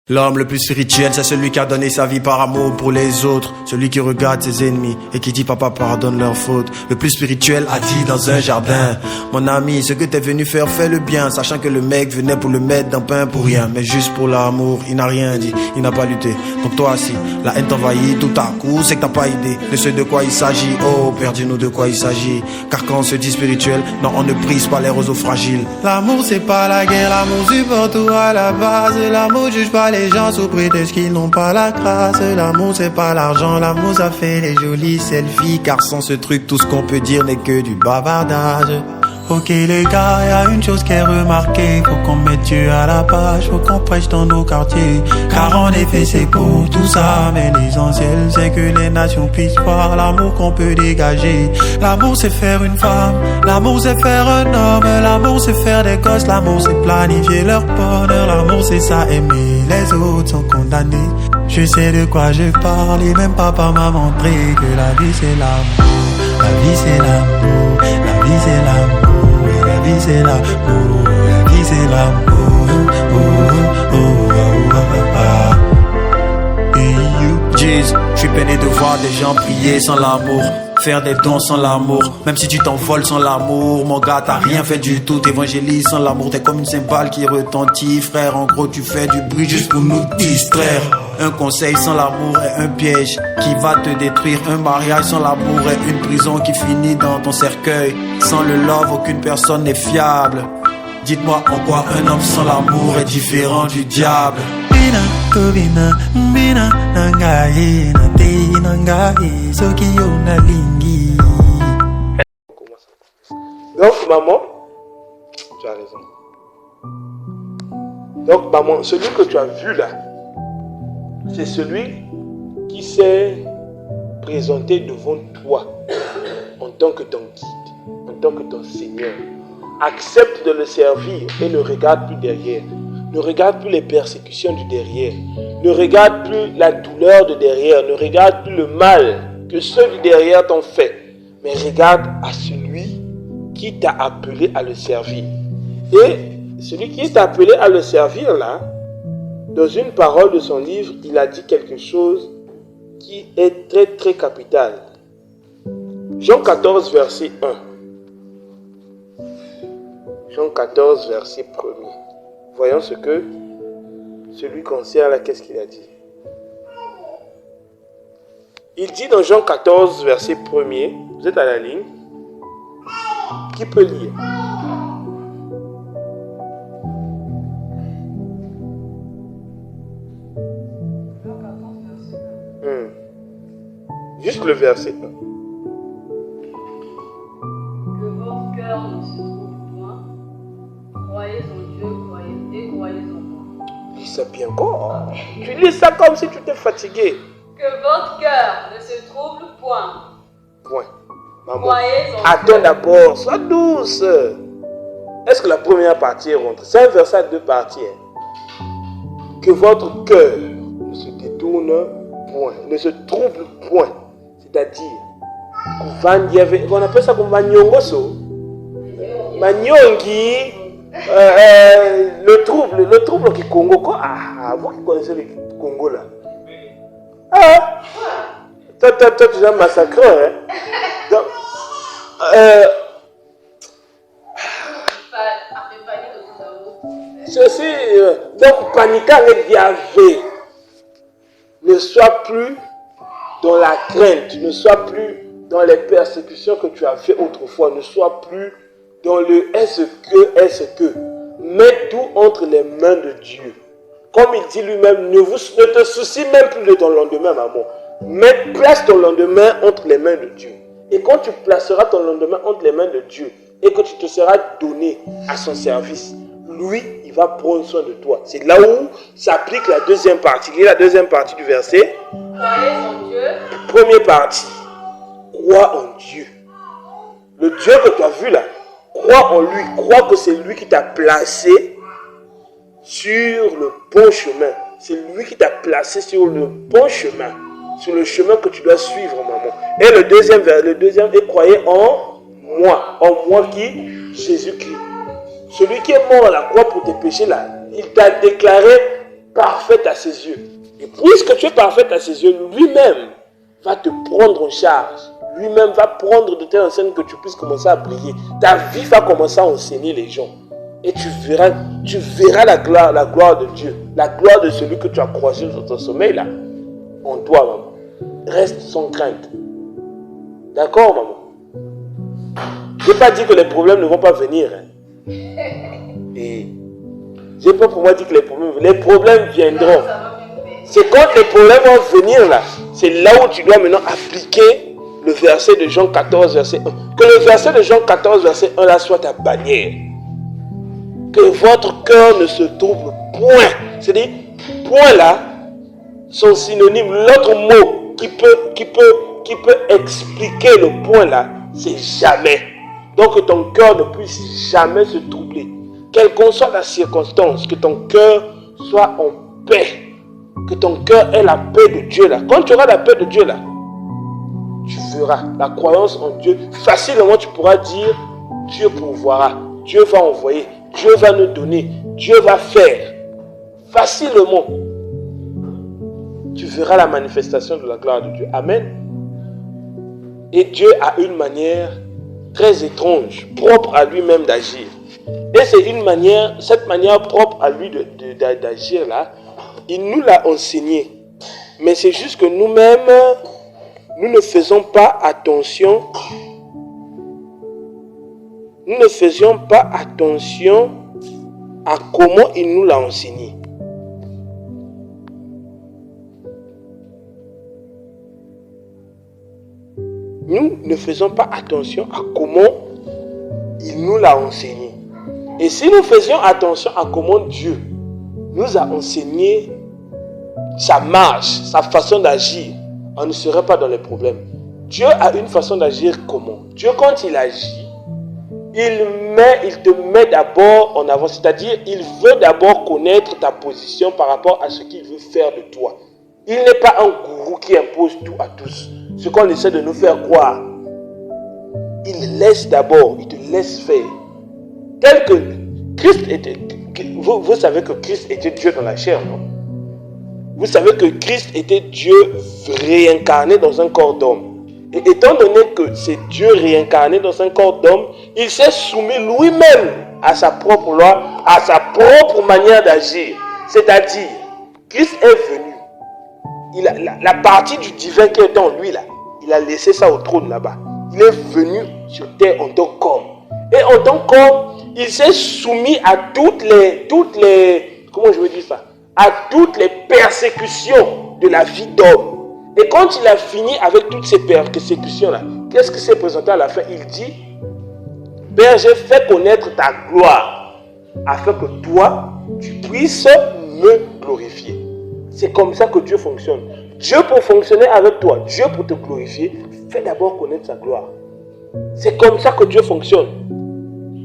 L'homme le plus spirituel, c'est celui qui a donné sa vie par amour pour les autres. Celui qui regarde ses ennemis et qui dit papa pardonne leurs fautes. Le plus spirituel a dit dans un jardin: mon ami, ce que t'es venu faire, fais le bien. Sachant que le mec venait pour le mettre dans pain pour rien, mais juste pour l'amour. Il n'a rien dit, il n'a pas lutté. Donc toi si la haine t'envahit tout à coup, c'est que t'as pas idée de ce de quoi il s'agit. Oh, Père, dis-nous de quoi il s'agit. Car quand on se dit spirituel, non, on ne brise pas les roseaux fragiles. L'amour c'est pas la guerre, l'amour supporte tout à la base. L'amour juge pas les gens sous prétexte qu'ils n'ont pas la classe. L'amour c'est pas l'argent, l'amour ça fait les jolies selfies. Car sans ce truc tout ce qu'on peut dire n'est que du bavardage. Ok les gars, y a une chose qui est remarquée, faut qu'on mette Dieu à la page, faut qu'on prêche dans nos quartiers. Car en effet c'est pour tout ça, mais l'essentiel c'est que les nations puissent voir l'amour qu'on peut dégager. L'amour c'est faire une femme, l'amour c'est faire un homme, l'amour c'est faire des gosses, l'amour c'est planifier leur bonheur, l'amour c'est ça aimer, les autres sont condamnés. Je sais de quoi je parle et même papa m'a montré que la vie c'est l'amour, la vie c'est l'amour, la vie c'est l'amour. La vie c'est l'amour, la vie c'est l'amour. Jeez, je suis peiné de voir des gens prier sans l'amour, faire des dons sans l'amour. Même si tu t'envoles sans l'amour, mon gars, t'as rien fait du tout. T'évangélises sans l'amour, t'es comme une cymbale qui retentit. Frère, en gros, tu fais du bruit juste pour nous distraire. Un conseil sans l'amour est un piège qui va te détruire. Un mariage sans l'amour est une prison qui finit dans ton cercueil. Sans le love, aucune personne n'est fiable. Dites-moi en quoi un homme sans l'amour est différent du diable. Donc maman, tu as raison. Donc maman, celui que tu as vu là, c'est celui qui s'est présenté devant toi en tant que ton guide, en tant que ton Seigneur. Accepte de le servir et ne regarde plus derrière. Ne regarde plus les persécutions du derrière. Ne regarde plus la douleur de derrière. Ne regarde plus le mal que ceux du derrière t'ont fait. Mais regarde à celui qui t'a appelé à le servir. Et celui qui t'a appelé à le servir là, dans une parole de son livre, il a dit quelque chose qui est très très capital. Jean 14 verset 1. Jean 14 verset 1er. Voyons ce que celui concerne là, qu'est-ce qu'il a dit. Il dit dans Jean 14 verset 1er, vous êtes à la ligne, qui peut lire? Juste le verset 1. Que votre cœur ne se trouve point. Croyez en Dieu, croyez en moi. Dis ça bien encore. Tu lis ça comme si tu étais fatigué. Que votre cœur ne se trouble point. Point. Maman, Croyez en attends Dieu. d'abord, sois douce. Est-ce que la première partie est rentrée? C'est un verset à deux parties. Que votre cœur ne se détourne point, ne se trouble point. C'est-à-dire, on appelle ça comme Manyongoso. Manyongi, le trouble qui Congo. Ah, vous qui connaissez le Congo là. Ah, toi, tu es un massacreur. Hein? Donc, ceci, donc, paniquant et diavé. Ne sois plus dans la crainte, ne sois plus dans les persécutions que tu as fait autrefois, ne sois plus dans le est-ce que. Mets tout entre les mains de Dieu. Comme il dit lui-même, ne te soucie même plus de ton lendemain, maman. Place ton lendemain entre les mains de Dieu. Et quand tu placeras ton lendemain entre les mains de Dieu et que tu te seras donné à son service, lui, il va prendre soin de toi. C'est là où s'applique la deuxième partie. Quelle est la deuxième partie du verset? Croyez en Dieu. Première partie. Crois en Dieu. Le Dieu que tu as vu là, crois en lui. Crois que c'est lui qui t'a placé sur le bon chemin. C'est lui qui t'a placé sur le bon chemin. Sur le chemin que tu dois suivre, maman. Et le deuxième est croyez en moi. En moi qui? Jésus-Christ. Celui qui est mort à la croix pour tes péchés là, il t'a déclaré parfaite à ses yeux. Et puisque tu es parfaite à ses yeux, lui-même va te prendre en charge. Lui-même va prendre de telle enseigne que tu puisses commencer à briller. Ta vie va commencer à enseigner les gens. Et tu verras la gloire de Dieu. La gloire de celui que tu as croisé dans ton sommeil là. En toi, maman. Reste sans crainte. D'accord, maman? Je n'ai pas dit que les problèmes ne vont pas venir. Hein. Et je n'ai pas pour moi dit que les problèmes viendront. C'est quand les problèmes vont venir là. C'est là où tu dois maintenant appliquer le verset de Jean 14, verset 1. Que le verset de Jean 14, verset 1 là soit ta bannière. Que votre cœur ne se trouble point. C'est-à-dire, point là, sont synonymes. L'autre mot qui peut expliquer le point là, c'est jamais. Donc que ton cœur ne puisse jamais se troubler. Quelle qu'en soit la circonstance, que ton cœur soit en paix. Que ton cœur ait la paix de Dieu là. Quand tu auras la paix de Dieu là, tu verras la croyance en Dieu. Facilement tu pourras dire, Dieu pourvoira, Dieu va envoyer, Dieu va nous donner, Dieu va faire. Facilement, tu verras la manifestation de la gloire de Dieu. Amen. Et Dieu a une manière très étrange, propre à lui-même d'agir. Et c'est cette manière propre à lui d'agir là, il nous l'a enseigné. Mais c'est juste que nous-mêmes, nous ne faisons pas attention. Nous ne faisions pas attention à comment il nous l'a enseigné. Nous ne faisons pas attention à comment il nous l'a enseigné. Et si nous faisions attention à comment Dieu nous a enseigné sa marche, sa façon d'agir, on ne serait pas dans les problèmes. Dieu a une façon d'agir comment? Dieu, quand il agit, il te met d'abord en avant. C'est-à-dire, il veut d'abord connaître ta position par rapport à ce qu'il veut faire de toi. Il n'est pas un gourou qui impose tout à tous. Ce qu'on essaie de nous faire croire. Il laisse d'abord, il te laisse faire. Tel que Christ était... Vous savez que Christ était Dieu dans la chair, non? Vous savez que Christ était Dieu réincarné dans un corps d'homme. Et étant donné que c'est Dieu réincarné dans un corps d'homme, il s'est soumis lui-même à sa propre loi, à sa propre manière d'agir. C'est-à-dire, Christ est venu. La partie du divin qui est en lui, là, il a laissé ça au trône là-bas. Il est venu sur terre en tant qu'homme. Et en tant qu'homme, il s'est soumis à toutes les comment je veux dire ça? À toutes les persécutions de la vie d'homme. Et quand il a fini avec toutes ces persécutions-là, qu'est-ce qui s'est présenté à la fin? Il dit, Père, j'ai fait connaître ta gloire, afin que toi, tu puisses me glorifier. C'est comme ça que Dieu fonctionne. Dieu pour fonctionner avec toi, Dieu pour te glorifier, fais d'abord connaître sa gloire. C'est comme ça que Dieu fonctionne.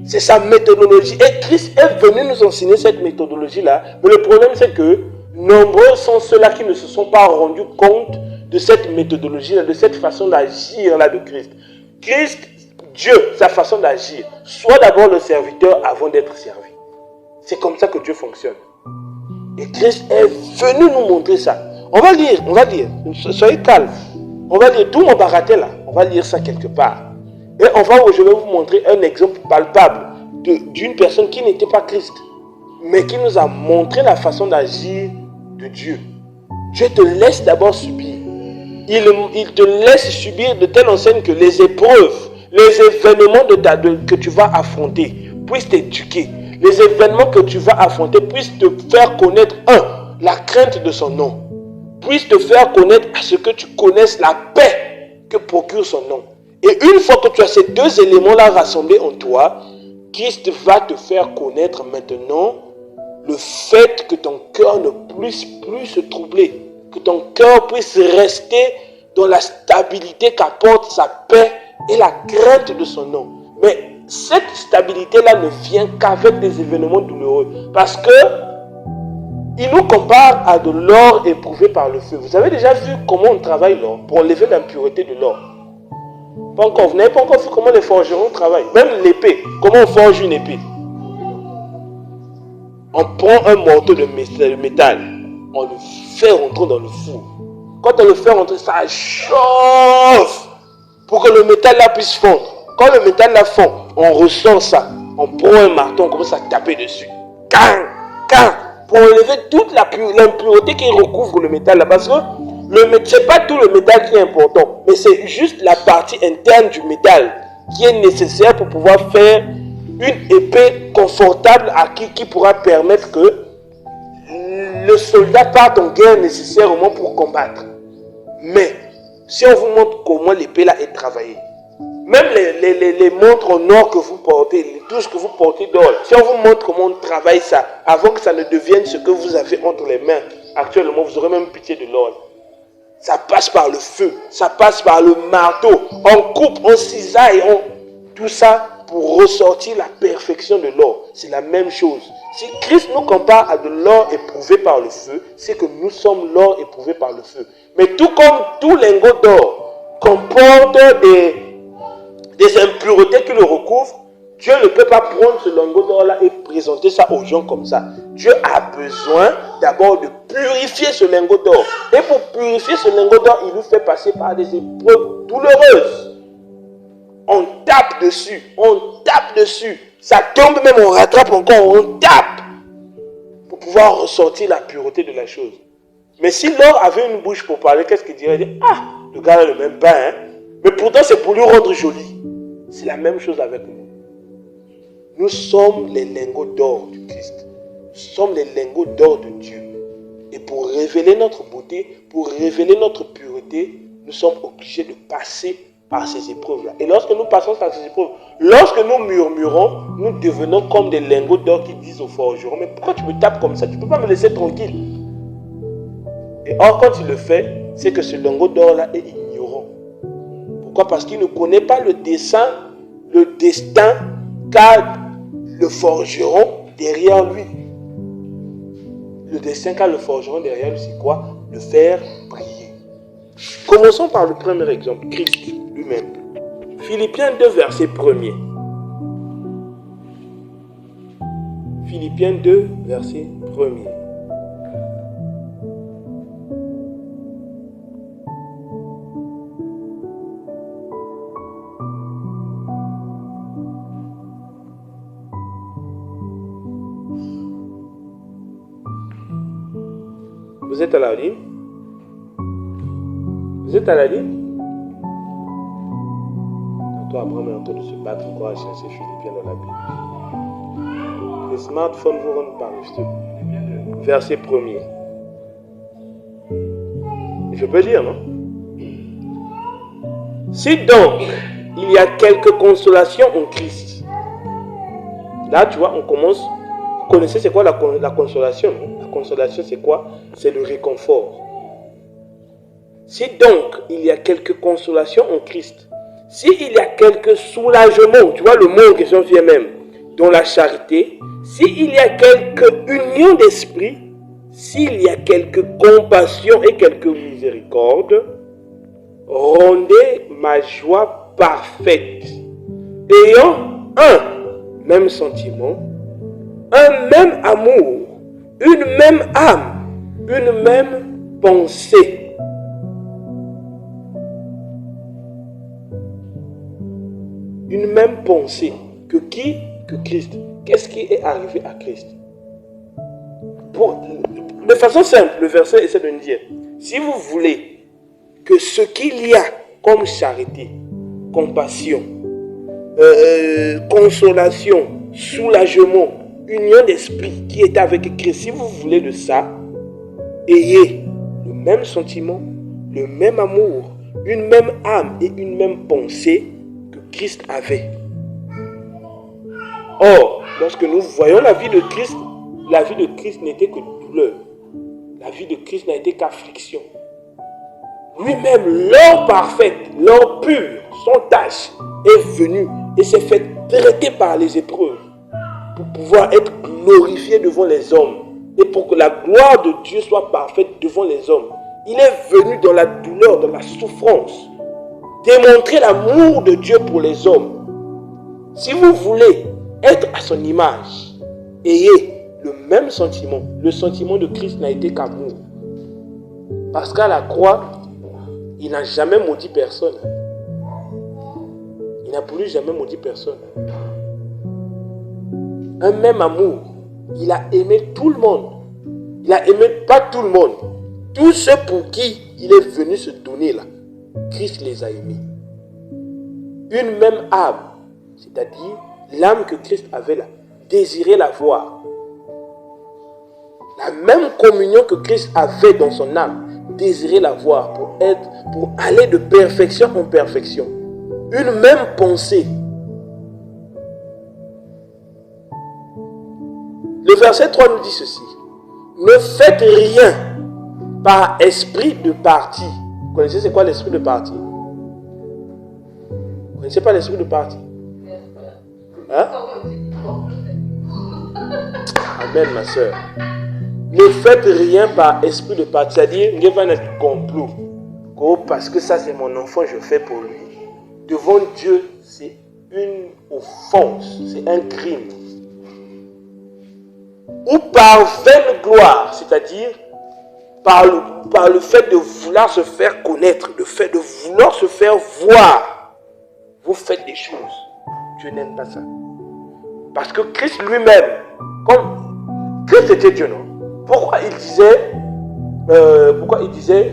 C'est sa méthodologie. Et Christ est venu nous enseigner cette méthodologie-là. Mais le problème, c'est que nombreux sont ceux-là qui ne se sont pas rendus compte de cette méthodologie-là, de cette façon d'agir-là de Christ. Christ, Dieu, sa façon d'agir, soit d'abord le serviteur avant d'être servi. C'est comme ça que Dieu fonctionne. Et Christ est venu nous montrer ça. On va lire. Soyez calme. On va lire tout mon baraté là. On va lire ça quelque part. Et je vais vous montrer un exemple palpable d'une personne qui n'était pas Christ, mais qui nous a montré la façon d'agir de Dieu. Dieu te laisse d'abord subir. Il te laisse subir de telle enseigne que les épreuves, les événements que tu vas affronter puissent t'éduquer. Les événements que tu vas affronter puissent te faire connaître, la crainte de son nom. Puissent te faire connaître à ce que tu connaisses la paix que procure son nom. Et une fois que tu as ces deux éléments-là rassemblés en toi, Christ va te faire connaître maintenant le fait que ton cœur ne puisse plus se troubler. Que ton cœur puisse rester dans la stabilité qu'apporte sa paix et la crainte de son nom. Mais cette stabilité-là ne vient qu'avec des événements douloureux. Parce que il nous compare à de l'or éprouvé par le feu. Vous avez déjà vu comment on travaille l'or pour enlever l'impureté de l'or? Pas encore. Vous n'avez pas encore vu comment les forgerons travaillent. Même l'épée. Comment on forge une épée? On prend un morceau de métal. on le fait rentrer dans le four. Quand on le fait rentrer, ça chauffe pour que le métal là puisse fondre. Quand le métal là fond, on ressort ça. On prend un marteau, on commence à taper dessus. Pour enlever toute l'impureté qui recouvre le métal là. Parce que ce n'est pas tout le métal qui est important, mais c'est juste la partie interne du métal qui est nécessaire pour pouvoir faire une épée confortable qui pourra permettre que le soldat parte en guerre nécessairement pour combattre. Mais si on vous montre comment l'épée là est travaillée, même les montres en or que vous portez, les touches que vous portez d'or, si on vous montre comment on travaille ça, avant que ça ne devienne ce que vous avez entre les mains, actuellement vous aurez même pitié de l'or. Ça passe par le feu, ça passe par le marteau, on coupe, on cisaille, tout ça pour ressortir la perfection de l'or. C'est la même chose. Si Christ nous compare à de l'or éprouvé par le feu, c'est que nous sommes l'or éprouvé par le feu. Mais tout comme tout lingot d'or comporte des impuretés qui le recouvrent, Dieu ne peut pas prendre ce lingot d'or-là et présenter ça aux gens comme ça. Dieu a besoin d'abord de purifier ce lingot d'or. Et pour purifier ce lingot d'or, il nous fait passer par des épreuves douloureuses. On tape dessus. Ça tombe même, on rattrape encore, on tape. Pour pouvoir ressortir la pureté de la chose. Mais si l'or avait une bouche pour parler, qu'est-ce qu'il dirait? Ah, le gars a le même pain, hein? Mais pourtant c'est pour lui rendre joli. C'est la même chose avec nous. Nous sommes les lingots d'or du Christ. Nous sommes les lingots d'or de Dieu. Et pour révéler notre beauté, pour révéler notre pureté, nous sommes obligés de passer par ces épreuves-là. Et lorsque nous passons par ces épreuves, lorsque nous murmurons, nous devenons comme des lingots d'or qui disent au forgeron, mais pourquoi tu me tapes comme ça? Tu ne peux pas me laisser tranquille. Et or, quand il le fait, c'est que ce lingot d'or-là est ignorant. Pourquoi? Parce qu'il ne connaît pas le destin qu'a le forgeron derrière lui. Le destin qu'a le forgeron derrière lui, c'est quoi? Le faire briller. Commençons par le premier exemple, Christ lui-même. Philippiens 2, verset 1er. Philippiens 2, verset 1er. Vous êtes à la ligne? Vous êtes à la ligne? Toi, Abraham est en train de se battre encore à chercher Philippiens dans la Bible. Les smartphones vous rendent paresseux. Verset 1er. Je peux dire, non? Si donc, il y a quelque consolation en Christ. Là, tu vois, on commence. Vous connaissez c'est quoi la consolation? La consolation, c'est quoi? C'est le réconfort. Si donc, il y a quelque consolation en Christ, s'il y a quelque soulagement, tu vois le mot en question vient même, dans la charité, s'il y a quelque union d'esprit, s'il y a quelque compassion et quelque miséricorde, rendez ma joie parfaite, ayant un même sentiment, un même amour, une même âme, une même pensée. Une même pensée. Que qui? Que Christ. Qu'est-ce qui est arrivé à Christ? De façon simple, le verset essaie de nous dire, si vous voulez que ce qu'il y a comme charité, compassion, consolation, soulagement, union d'esprit qui est avec Christ, si vous voulez de ça, ayez le même sentiment, le même amour, une même âme et une même pensée que Christ avait. Or, lorsque nous voyons la vie de Christ n'était que douleur. La vie de Christ n'a été qu'affliction. Lui-même, l'or parfaite, l'or pur, sans tache, est venu et s'est fait traiter par les épreuves pour pouvoir être glorifié devant les hommes et pour que la gloire de Dieu soit parfaite devant les hommes. Il est venu dans la douleur, dans la souffrance, démontrer l'amour de Dieu pour les hommes. Si vous voulez être à son image, ayez le même sentiment. Le sentiment de Christ n'a été qu'amour. Parce qu'à la croix, il n'a jamais maudit personne. Il n'a plus jamais maudit personne. Un même amour. Il a aimé tout le monde. Il a aimé pas tout le monde. Tous ceux pour qui il est venu se donner là, Christ les a aimés. Une même âme, c'est-à-dire l'âme que Christ avait là, désirait la voir. La même communion que Christ avait dans son âme, désirait la voir pour aller de perfection en perfection. Une même pensée. Le verset 3 nous dit ceci. Ne faites rien par esprit de parti. Vous connaissez c'est quoi l'esprit de parti? Vous connaissez pas l'esprit de parti? Hein? Amen, ma soeur. Ne faites rien par esprit de parti. C'est-à-dire, il va être complot. Parce que ça, c'est mon enfant, je fais pour lui. Devant Dieu, c'est une offense. C'est un crime. Ou par vaine gloire, c'est-à-dire par le fait de vouloir se faire connaître, le fait de vouloir se faire voir, vous faites des choses. Dieu n'aime pas ça. Parce que Christ lui-même, comme Christ était Dieu, non? Pourquoi il disait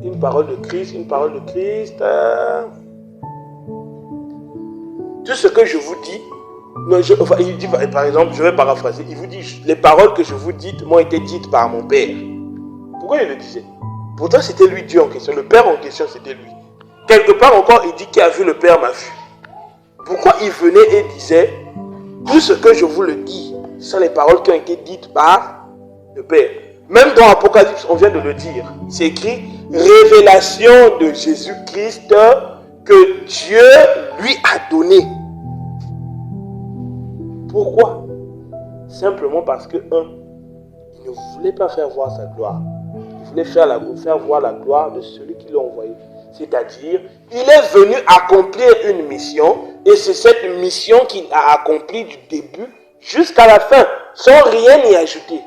une parole de Christ, tout ce que je vous dis, il dit, par exemple, je vais paraphraser, il vous dit, les paroles que je vous dis m'ont été dites par mon Père. Pourquoi il le disait? Pourtant, c'était lui Dieu en question. Le Père en question, c'était lui. Quelque part encore, il dit, qui a vu le Père m'a vu. Pourquoi il venait et disait, tout ce que je vous le dis, ce sont les paroles qui ont été dites par le Père. Même dans Apocalypse, on vient de le dire. C'est écrit, révélation de Jésus-Christ que Dieu lui a donné. Pourquoi? Simplement parce que, il ne voulait pas faire voir sa gloire. Il voulait faire voir la gloire de celui qui l'a envoyé. C'est-à-dire, il est venu accomplir une mission, et c'est cette mission qu'il a accomplie du début jusqu'à la fin, sans rien y ajouter.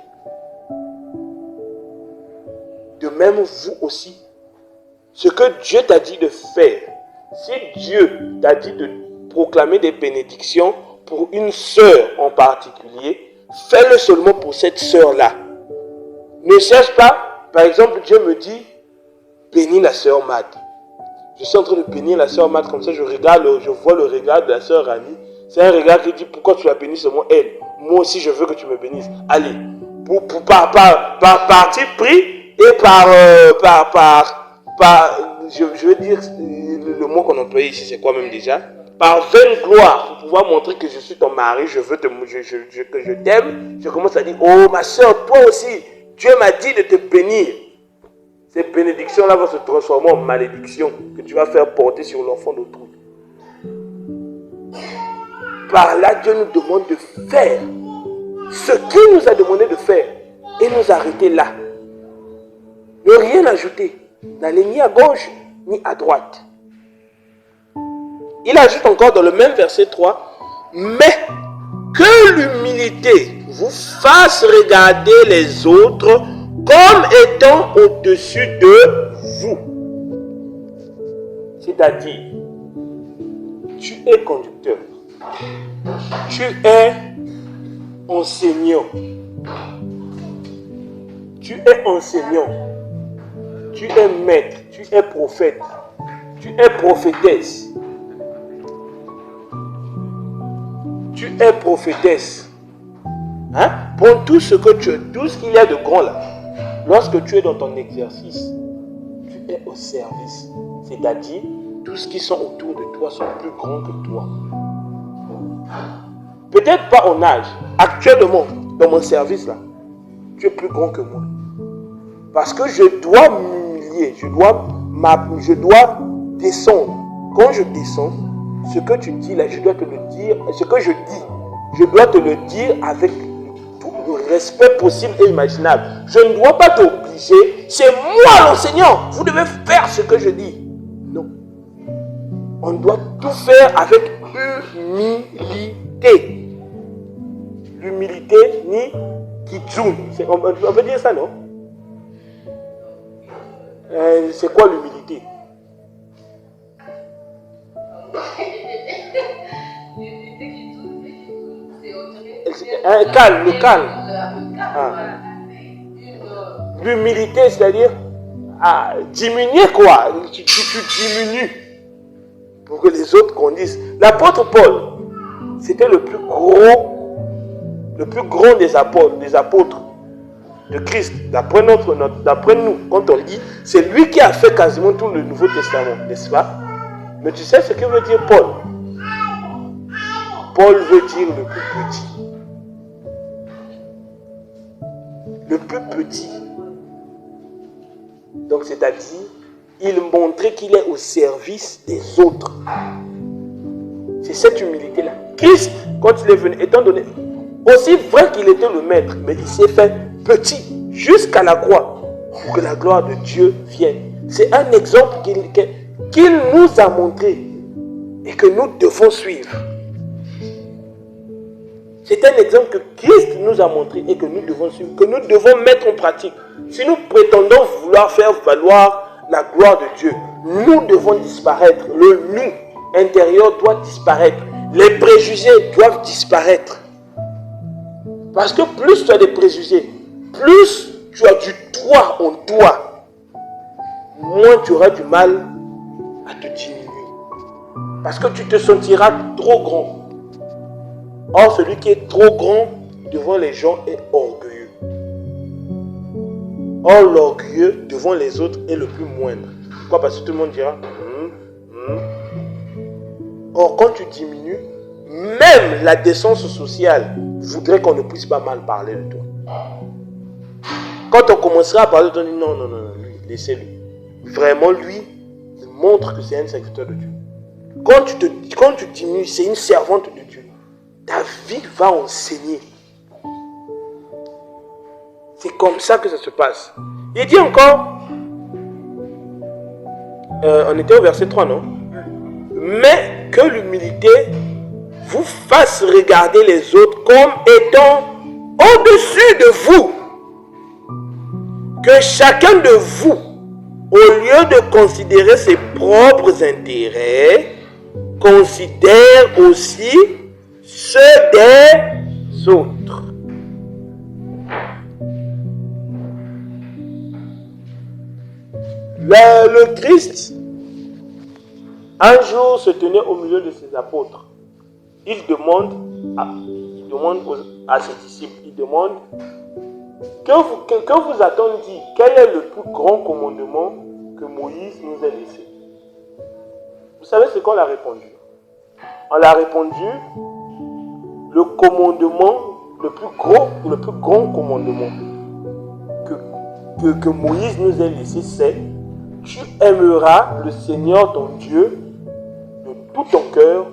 De même, vous aussi, ce que Dieu t'a dit de faire, si Dieu t'a dit de proclamer des bénédictions pour une sœur en particulier, fais-le seulement pour cette sœur-là. Ne cherche pas, par exemple, Dieu me dit, bénis la sœur Mad. Je suis en train de bénir la sœur Mad, comme ça je vois le regard de la sœur Rani. C'est un regard qui dit, pourquoi tu as béni seulement elle? Moi aussi je veux que tu me bénisses. Allez, par parti pris et je veux dire, le mot qu'on emploie ici, c'est quoi même déjà? Par vaine gloire, pour pouvoir montrer que je suis ton mari, que je t'aime, je commence à dire, oh ma soeur, toi aussi, Dieu m'a dit de te bénir. Ces bénédictions-là vont se transformer en malédictions que tu vas faire porter sur l'enfant d'autrui. Par là, Dieu nous demande de faire ce qu'il nous a demandé de faire et nous arrêter là. Ne rien ajouter, n'aller ni à gauche ni à droite. Il ajoute encore dans le même verset 3, mais que l'humilité vous fasse regarder les autres comme étant au-dessus de vous. C'est-à-dire, tu es conducteur, tu es enseignant, tu es maître, tu es prophète, tu es prophétesse. Tu es prophétesse. Hein? Prends tout ce qu'il y a de grand là. Lorsque tu es dans ton exercice, tu es au service. C'est-à-dire, tous ceux qui sont autour de toi sont plus grands que toi. Peut-être pas en âge. Actuellement, dans mon service là, tu es plus grand que moi. Parce que je dois m'humilier, je dois descendre. Quand je descends, ce que tu dis là, je dois te le dire. Ce que je dis, je dois te le dire avec tout le respect possible et imaginable. Je ne dois pas t'obliger. C'est moi l'enseignant. Vous devez faire ce que je dis. Non. On doit tout faire avec humilité. L'humilité ni kitsune. On peut dire ça, non? C'est quoi l'humilité? Calme, le calme. L'humilité, c'est-à-dire diminuer quoi? Tu diminues pour que les autres grandissent. L'apôtre Paul, c'était le plus grand des apôtres de Christ. D'après nous, quand on lit, c'est lui qui a fait quasiment tout le Nouveau Testament, n'est-ce pas? Mais tu sais ce que veut dire Paul? Paul veut dire le plus petit. Le plus petit. Donc, c'est-à-dire, il montrait qu'il est au service des autres. C'est cette humilité-là. Christ, quand il est venu, étant donné, aussi vrai qu'il était le maître, mais il s'est fait petit jusqu'à la croix pour que la gloire de Dieu vienne. C'est un exemple qu'il nous a montré et que nous devons suivre. C'est un exemple que Christ nous a montré et que nous devons suivre, que nous devons mettre en pratique. Si nous prétendons vouloir faire valoir la gloire de Dieu, nous devons disparaître. Le nous intérieur doit disparaître. Les préjugés doivent disparaître. Parce que plus tu as des préjugés, plus tu as du toi en toi, moins tu auras du mal à te diminuer. Parce que tu te sentiras trop grand. Or, celui qui est trop grand devant les gens est orgueilleux. Or, l'orgueilleux devant les autres est le plus moindre. Pourquoi? Parce que tout le monde dira Or, quand tu diminues, même la décence sociale voudrait qu'on ne puisse pas mal parler de toi. Quand on commencera à parler de toi, on dit non, lui, laissez-lui. Vraiment, lui, il montre que c'est un serviteur de Dieu. Quand tu diminues, c'est une servante de Dieu. Ta vie va enseigner. C'est comme ça que ça se passe. Il dit encore, on était au verset 3, non? Mais que l'humilité vous fasse regarder les autres comme étant au-dessus de vous. Que chacun de vous, au lieu de considérer ses propres intérêts, considère aussi ceux des autres. Le Christ, un jour, se tenait au milieu de ses apôtres. Il demande à ses disciples, il demande, que vous a-t-on dit? Quel est le plus grand commandement que Moïse nous a laissé? Vous savez ce qu'on a répondu? On a répondu, le commandement, le plus grand commandement que Moïse nous a laissé, c'est: tu aimeras le Seigneur ton Dieu de tout ton cœur,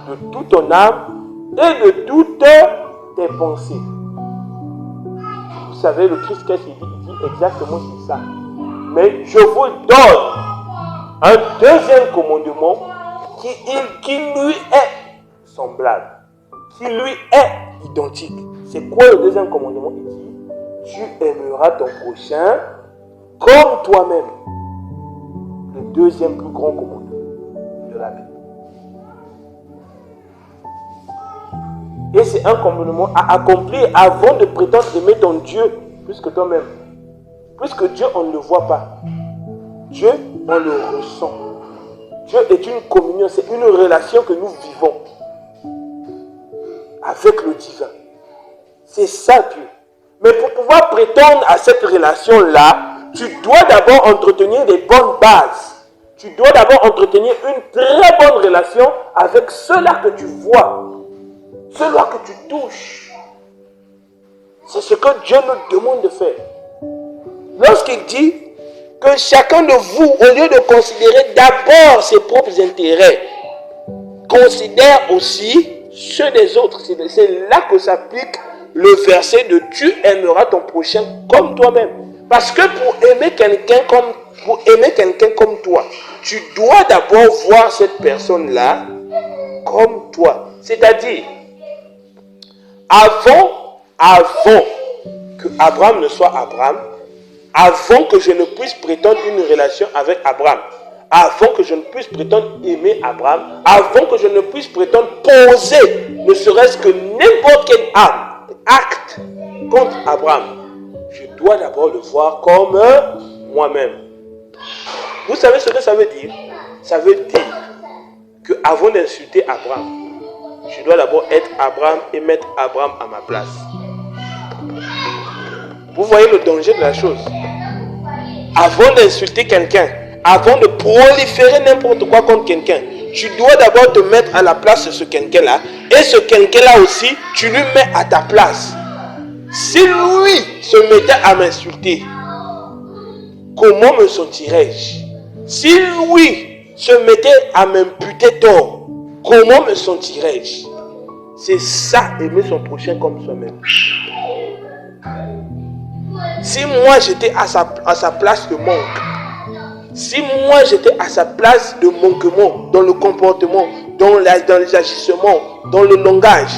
de toute ton âme et de toutes tes pensées. Vous savez, le Christ, qu'est-ce qu'il dit? Il dit exactement ça. Mais je vous donne un deuxième commandement qui lui est semblable, qui lui est identique. C'est quoi le deuxième commandement? Il dit: tu aimeras ton prochain comme toi-même. Le deuxième plus grand commandement de la Bible. Et c'est un commandement à accomplir avant de prétendre aimer ton Dieu plus que toi-même. Puisque Dieu, on ne le voit pas. Dieu, on le ressent. Dieu est une communion, c'est une relation que nous vivons avec le divin. C'est ça Dieu. Mais pour pouvoir prétendre à cette relation-là, tu dois d'abord entretenir des bonnes bases. Tu dois d'abord entretenir une très bonne relation avec ceux-là que tu vois, ceux-là que tu touches. C'est ce que Dieu nous demande de faire. Lorsqu'il dit que chacun de vous, au lieu de considérer d'abord ses propres intérêts, considère aussi ceux des autres. C'est là que s'applique le verset de « tu aimeras ton prochain comme toi-même ». Parce que pour aimer quelqu'un comme toi, tu dois d'abord voir cette personne-là comme toi. C'est-à-dire, avant que Abraham ne soit Abraham, avant que je ne puisse prétendre une relation avec Abraham, avant que je ne puisse prétendre aimer Abraham, avant que je ne puisse prétendre poser, ne serait-ce que n'importe quel acte contre Abraham, je dois d'abord le voir comme moi-même. Vous savez ce que ça veut dire? Ça veut dire qu'avant d'insulter Abraham, je dois d'abord être Abraham et mettre Abraham à ma place. Vous voyez le danger de la chose. Avant d'insulter quelqu'un, avant de proliférer n'importe quoi contre quelqu'un, tu dois d'abord te mettre à la place de ce quelqu'un-là. Et ce quelqu'un-là aussi, tu lui mets à ta place. Si lui se mettait à m'insulter, comment me sentirais-je? Si lui se mettait à m'imputer tort, comment me sentirais-je? C'est ça, aimer son prochain comme soi-même. Si moi j'étais à sa place de manque, si moi j'étais à sa place de manquement, dans le comportement, dans les agissements, dans le langage,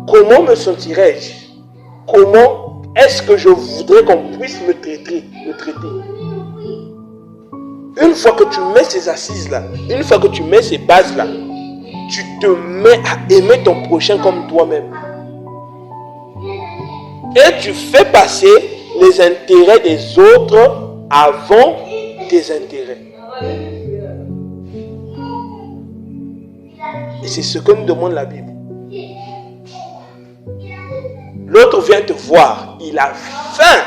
comment me sentirais-je? Comment est-ce que je voudrais qu'on puisse me traiter? Une fois que tu mets ces assises-là, une fois que tu mets ces bases-là, tu te mets à aimer ton prochain comme toi-même. Et tu fais passer les intérêts des autres avant tes intérêts. Et c'est ce que nous demande la Bible. L'autre vient te voir, il a faim.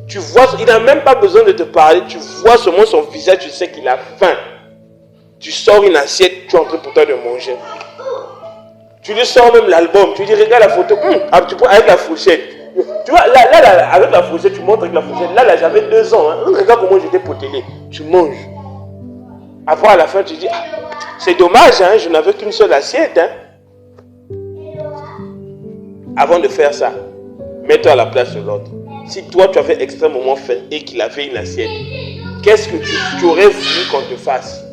Tu vois, il n'a même pas besoin de te parler, tu vois seulement son visage, tu sais qu'il a faim. Tu sors une assiette, tu es en train pourtant de manger. Tu lui sors même l'album, tu lui dis regarde la photo, tu prends avec la fourchette. Tu vois, là, avec la fourchette, tu montres avec la fourchette. Là, j'avais 2 ans. Regarde comment j'étais potelé. Tu manges. Après, à la fin, tu dis, c'est dommage, je n'avais qu'une seule assiette. Avant de faire ça, mets-toi à la place de l'autre. Si toi, tu avais extrêmement faim et qu'il avait une assiette, qu'est-ce que tu aurais voulu qu'on te fasse?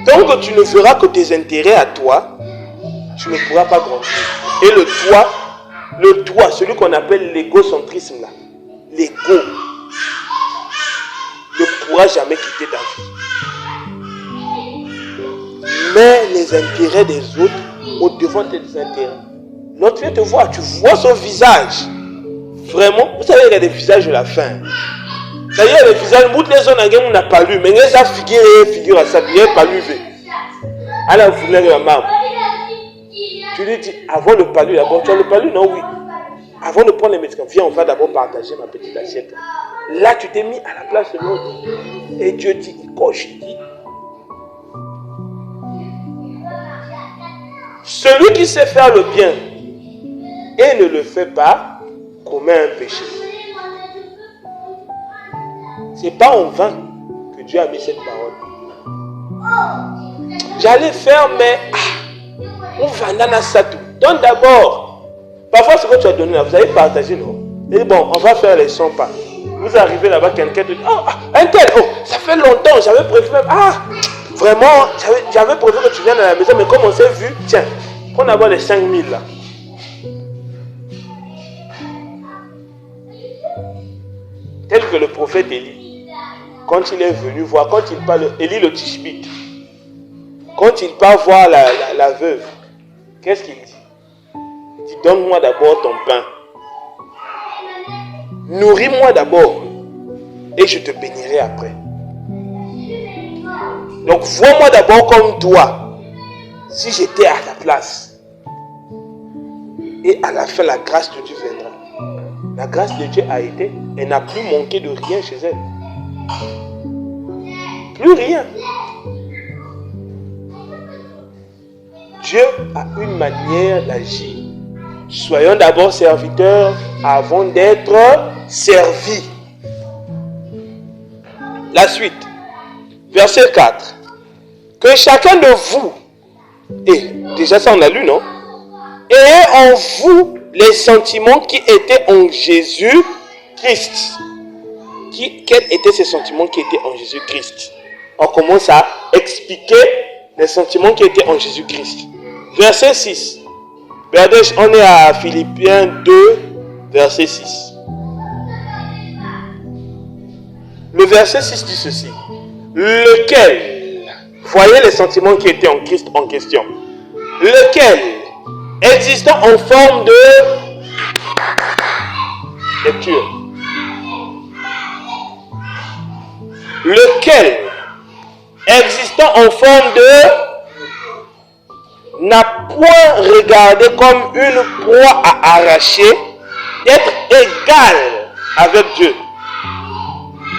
Tant que tu ne feras que tes intérêts à toi, tu ne pourras pas grandir. Et le toi, celui qu'on appelle l'égocentrisme là, l'ego, ne pourra jamais quitter ta vie. Mets les intérêts des autres au-devant de tes intérêts. L'autre vient te voir, tu vois son visage. Vraiment, vous savez, il y a des visages de la faim. C'est-à-dire, il y a des visages, toutes les zones on n'a pas lu, mais il y a des figures à ça, il n'y a pas lu. Alors, vous voulez maman. Tu lui dis, avant le palu, d'abord, tu as le palu, non, oui. Avant de prendre les médicaments, viens, on va d'abord partager ma petite assiette. Là, tu t'es mis à la place de l'autre. Et Dieu dit, il coche, il dit. Celui qui sait faire le bien et ne le fait pas, commet un péché. C'est pas en vain que Dieu a mis cette parole. J'allais faire, mais on va dans ça tout. Donc d'abord, parfois ce que tu as donné là, vous avez partagé, non? Et bon, on va faire les 100 pas. Vous arrivez là-bas, quelqu'un te dit, un tel, ça fait longtemps, j'avais prévu même, vraiment, j'avais prévu que tu viennes à la maison, mais comme on s'est vu, tiens, prends d'abord les 5000 là. Tel que le prophète Élie, quand il est venu voir, quand il parle, Élie le Tishbite, quand il part voir la veuve, qu'est-ce qu'il dit? Il dit, donne-moi d'abord ton pain. Nourris-moi d'abord et je te bénirai après. Donc, vois-moi d'abord comme toi, si j'étais à ta place. Et à la fin, la grâce de Dieu viendra. La grâce de Dieu a été, elle n'a plus manqué de rien chez elle. Plus rien. Dieu a une manière d'agir. Soyons d'abord serviteurs avant d'être servis. La suite. Verset 4. Que chacun de vous, et déjà ça on a lu, non? Ayez en vous les sentiments qui étaient en Jésus-Christ. Quels étaient ces sentiments qui étaient en Jésus-Christ? On commence à expliquer les sentiments qui étaient en Jésus-Christ. Verset 6. Regardez, on est à Philippiens 2, verset 6. Le verset 6 dit ceci. Lequel, voyez les sentiments qui étaient en Christ en question. Lequel, existant en forme de lecture. Lequel, existant en forme de, n'a point regardé comme une proie à arracher, d'être égal avec Dieu.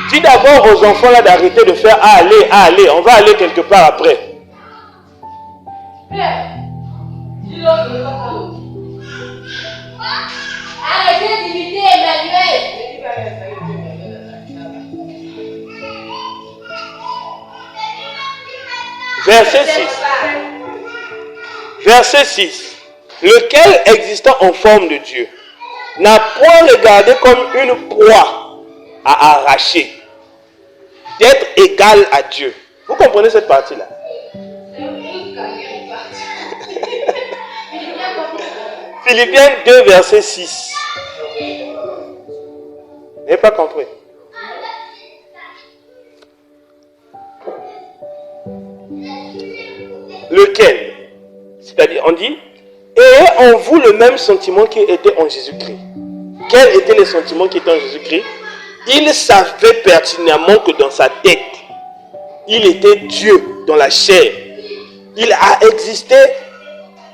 Dis d'abord aux enfants là d'arrêter de faire aller, on va aller quelque part après. Arrêtez d'imiter Emmanuel. Verset 6. Verset 6. Lequel, existant en forme de Dieu, n'a point regardé comme une proie à arracher, d'être égal à Dieu. Vous comprenez cette partie-là? Philippiens 2, verset 6. Vous n'avez pas compris? Lequel? C'est-à-dire, on dit, ayez en vous le même sentiment qui était en Jésus-Christ. Quels étaient les sentiments qui étaient en Jésus-Christ? Il savait pertinemment que dans sa tête, il était Dieu dans la chair. Il a existé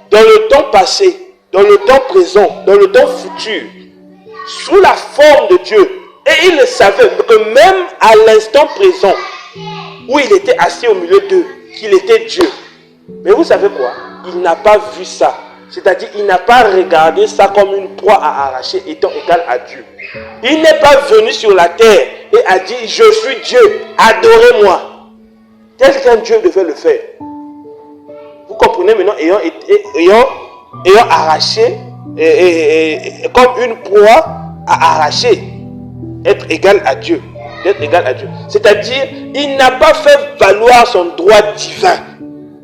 dans le temps passé, dans le temps présent, dans le temps futur, sous la forme de Dieu. Et il savait que même à l'instant présent, où il était assis au milieu d'eux, qu'il était Dieu. Mais vous savez quoi? Il n'a pas vu ça. C'est-à-dire, il n'a pas regardé ça comme une proie à arracher étant égal à Dieu. Il n'est pas venu sur la terre et a dit, je suis Dieu, adorez-moi. Tel qu'un Dieu devait le faire. Vous comprenez maintenant, ayant arraché, comme une proie à arracher, être égal à Dieu. D'être égal à Dieu. C'est-à-dire, il n'a pas fait valoir son droit divin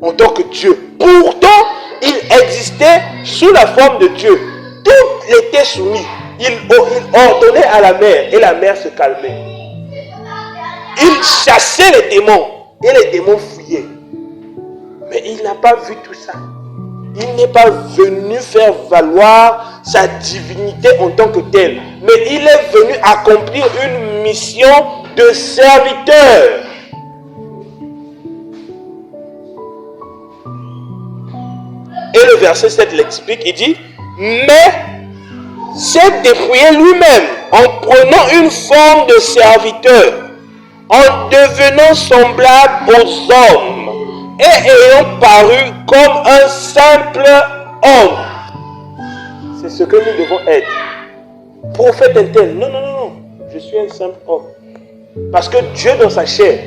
en tant que Dieu. Pourtant, il existait sous la forme de Dieu. Tout était soumis. Il ordonnait à la mer et la mer se calmait. Il chassait les démons et les démons fuyaient. Mais il n'a pas vu tout ça. Il n'est pas venu faire valoir sa divinité en tant que tel. Mais il est venu accomplir une mission de serviteur. Et le verset 7 l'explique, il dit, mais s'est dépouillé lui-même en prenant une forme de serviteur, en devenant semblable aux hommes et ayant paru comme un simple homme. C'est ce que nous devons être. Prophète un tel, non, je suis un simple homme. Parce que Dieu dans sa chair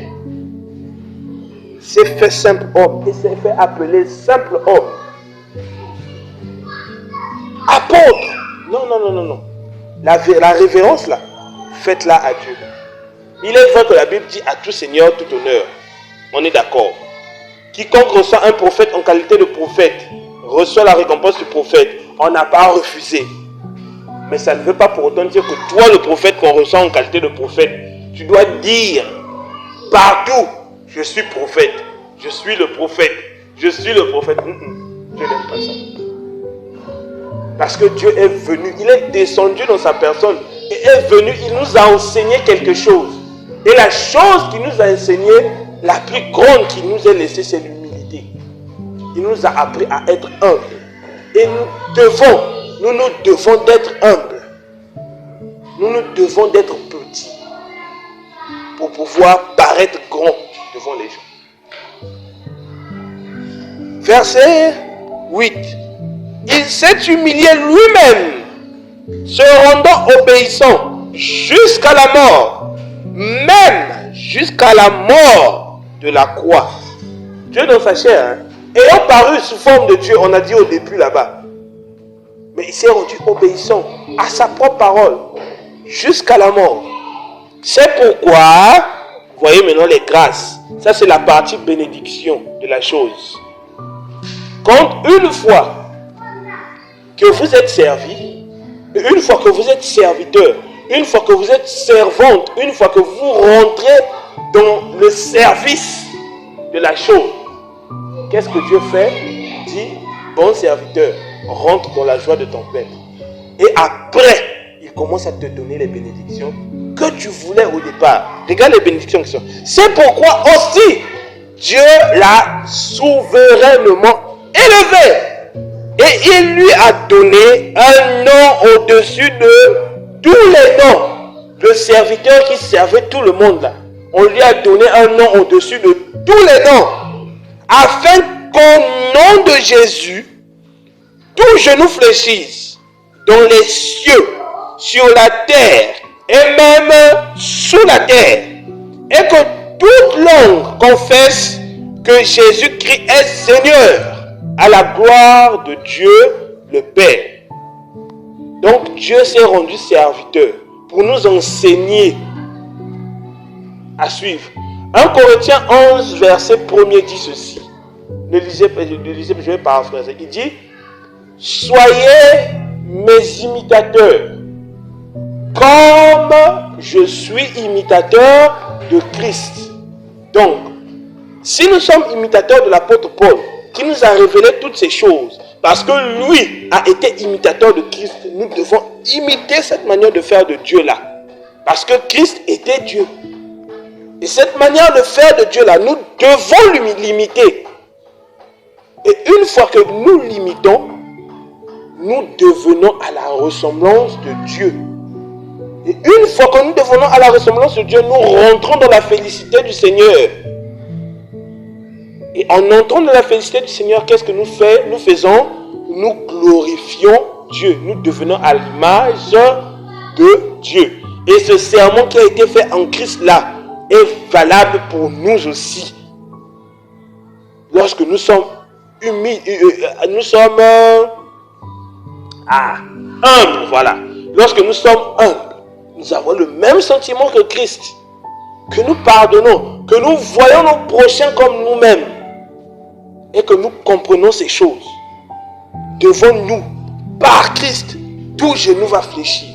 s'est fait simple homme et s'est fait appeler simple homme. Apôtre. Non. La révérence là, faites-la à Dieu. Il est vrai que la Bible dit à tout Seigneur, tout honneur. On est d'accord. Quiconque reçoit un prophète en qualité de prophète, reçoit la récompense du prophète. On n'a pas refusé. Mais ça ne veut pas pour autant dire que toi, le prophète qu'on reçoit en qualité de prophète, tu dois dire partout, je suis prophète, je suis le prophète, je suis le prophète. Dieu n'aime pas ça. Parce que Dieu est venu, il est descendu dans sa personne et est venu, il nous a enseigné quelque chose. Et la chose qu'il nous a enseigné, la plus grande qu'il nous a laissée, c'est l'humilité. Il nous a appris à être humbles. Et nous devons d'être humbles. Nous devons d'être petits pour pouvoir paraître grands devant les gens. Verset 8. Il s'est humilié lui-même, se rendant obéissant jusqu'à la mort, même jusqu'à la mort de la croix. Dieu dans sa chair, ayant paru sous forme de Dieu, on a dit au début là-bas, mais il s'est rendu obéissant à sa propre parole, jusqu'à la mort. C'est pourquoi, voyez maintenant les grâces, ça c'est la partie bénédiction de la chose. Quand une fois que vous êtes servi, une fois que vous êtes serviteur, une fois que vous êtes servante, une fois que vous rentrez dans le service de la chose, qu'est-ce que Dieu fait? Il dit, bon serviteur, rentre dans la joie de ton Père. Et après, il commence à te donner les bénédictions que tu voulais au départ. Regarde les bénédictions qui sont. C'est pourquoi aussi, Dieu l'a souverainement élevé. Et il lui a donné un nom au-dessus de tous les noms. Le serviteur qui servait tout le monde là, on lui a donné un nom au-dessus de tous les noms. Afin qu'au nom de Jésus, tout genou fléchisse dans les cieux, sur la terre et même sous la terre. Et que toute langue confesse que Jésus-Christ est Seigneur, à la gloire de Dieu le Père. Donc Dieu s'est rendu serviteur pour nous enseigner à suivre. 1 Corinthiens 11, verset 1er dit ceci. Ne lisez, je vais paraphraser. Il dit, soyez mes imitateurs, comme je suis imitateur de Christ. Donc, si nous sommes imitateurs de l'apôtre Paul, qui nous a révélé toutes ces choses, parce que lui a été imitateur de Christ, nous devons imiter cette manière de faire de Dieu là. Parce que Christ était Dieu. Et cette manière de faire de Dieu là, nous devons l'imiter. Et une fois que nous l'imitons, nous devenons à la ressemblance de Dieu. Et une fois que nous devenons à la ressemblance de Dieu, nous rentrons dans la félicité du Seigneur. Et en entrant dans la félicité du Seigneur, qu'est-ce que nous faisons? Nous glorifions Dieu. Nous devenons à l'image de Dieu. Et ce serment qui a été fait en Christ là est valable pour nous aussi. Lorsque nous sommes humides, nous sommes humbles, voilà. Lorsque nous sommes humbles, nous avons le même sentiment que Christ. Que nous pardonnons, que nous voyons nos prochains comme nous-mêmes. Et que nous comprenons ces choses. Devant nous, par Christ, tout genou va fléchir.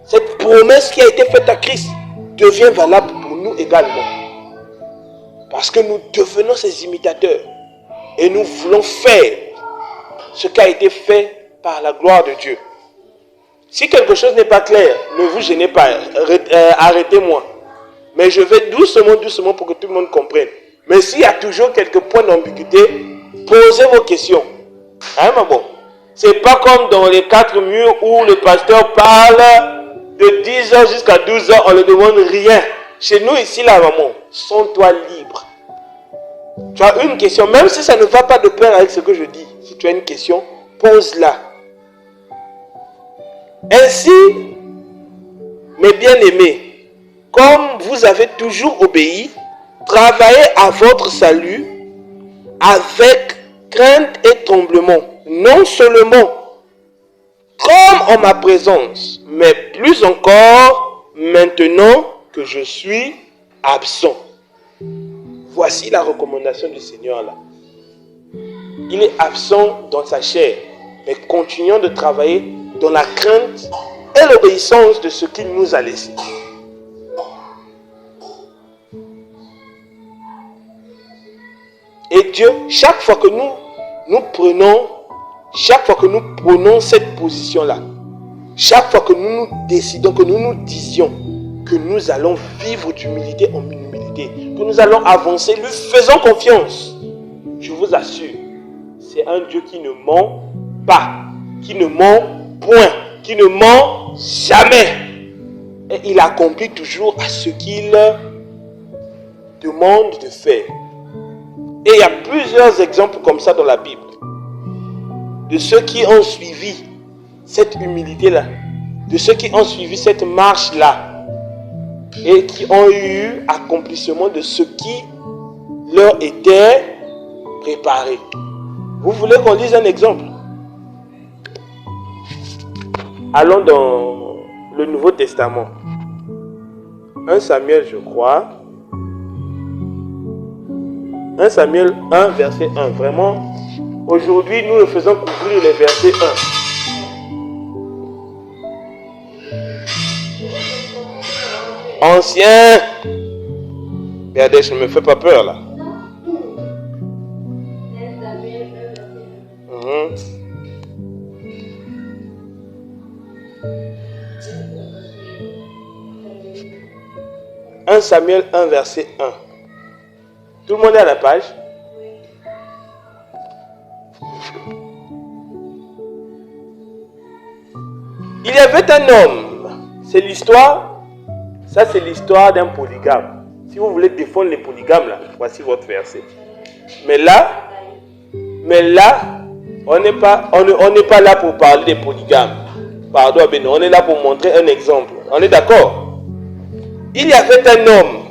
Cette promesse qui a été faite à Christ devient valable pour nous également. Parce que nous devenons ses imitateurs. Et nous voulons faire ce qui a été fait par la gloire de Dieu. Si quelque chose n'est pas clair, ne vous gênez pas, arrêtez-moi. Mais je vais doucement pour que tout le monde comprenne. Mais s'il y a toujours quelques points d'ambiguïté, posez vos questions. Hein, mais bon. C'est pas comme dans les 4 murs où le pasteur parle de 10h jusqu'à 12h, on ne demande rien. Chez nous ici, là, maman, sens-toi libre. Tu as une question, même si ça ne va pas de pair avec ce que je dis. Si tu as une question, pose-la. Ainsi, mes bien-aimés, comme vous avez toujours obéi, travaillez à votre salut avec crainte et tremblement, non seulement comme en ma présence, mais plus encore maintenant que je suis absent. Voici la recommandation du Seigneur là. Il est absent dans sa chair, mais continuons de travailler dans la crainte et l'obéissance de ce qu'il nous a laissé. Et Dieu, chaque fois que nous prenons cette position-là, chaque fois que nous nous décidons, que nous nous disions que nous allons vivre d'humilité en humilité, que nous allons avancer, lui faisons confiance, je vous assure, c'est un Dieu qui ne ment pas, qui ne ment point, qui ne ment jamais. Et il accomplit toujours à ce qu'il demande de faire. Et il y a plusieurs exemples comme ça dans la Bible. De ceux qui ont suivi cette humilité-là. De ceux qui ont suivi cette marche-là. Et qui ont eu accomplissement de ce qui leur était préparé. Vous voulez qu'on lise un exemple? Allons dans le Nouveau Testament. 1 Samuel, je crois. 1 Samuel 1, verset 1. Vraiment, aujourd'hui, nous le faisons couvrir les versets 1. Ancien. Regardez, je ne me fais pas peur là. Mhm. 1 Samuel 1, verset 1. Tout le monde est à la page? Il y avait un homme. C'est l'histoire. Ça, c'est l'histoire d'un polygame. Si vous voulez défendre les polygames, là, voici votre verset. Mais là, on n'est pas là pour parler des polygames. Pardon, on est là pour montrer un exemple. On est d'accord? Il y avait un homme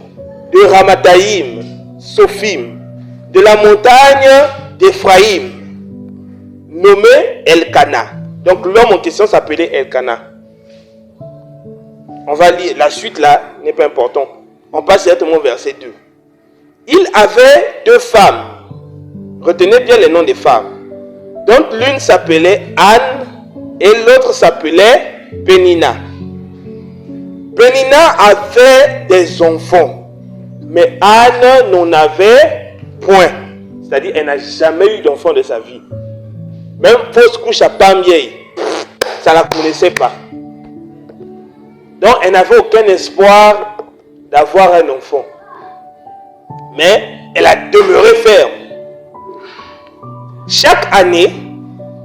de Ramathaïm, Sophim, de la montagne d'Éphraïm, nommé Elkana. Donc l'homme en question s'appelait Elkana. On va lire, la suite là n'est pas important. On passe directement au verset 2. Il avait 2 femmes. Retenez bien les noms des femmes. Donc l'une s'appelait Anne et l'autre s'appelait Pénina. Pénina avait des enfants, mais Anne n'en avait point. C'est-à-dire elle n'a jamais eu d'enfant de sa vie. Même fausse couche à femme vieille, ça ne la connaissait pas. Donc elle n'avait aucun espoir d'avoir un enfant. Mais elle a demeuré ferme. Chaque année,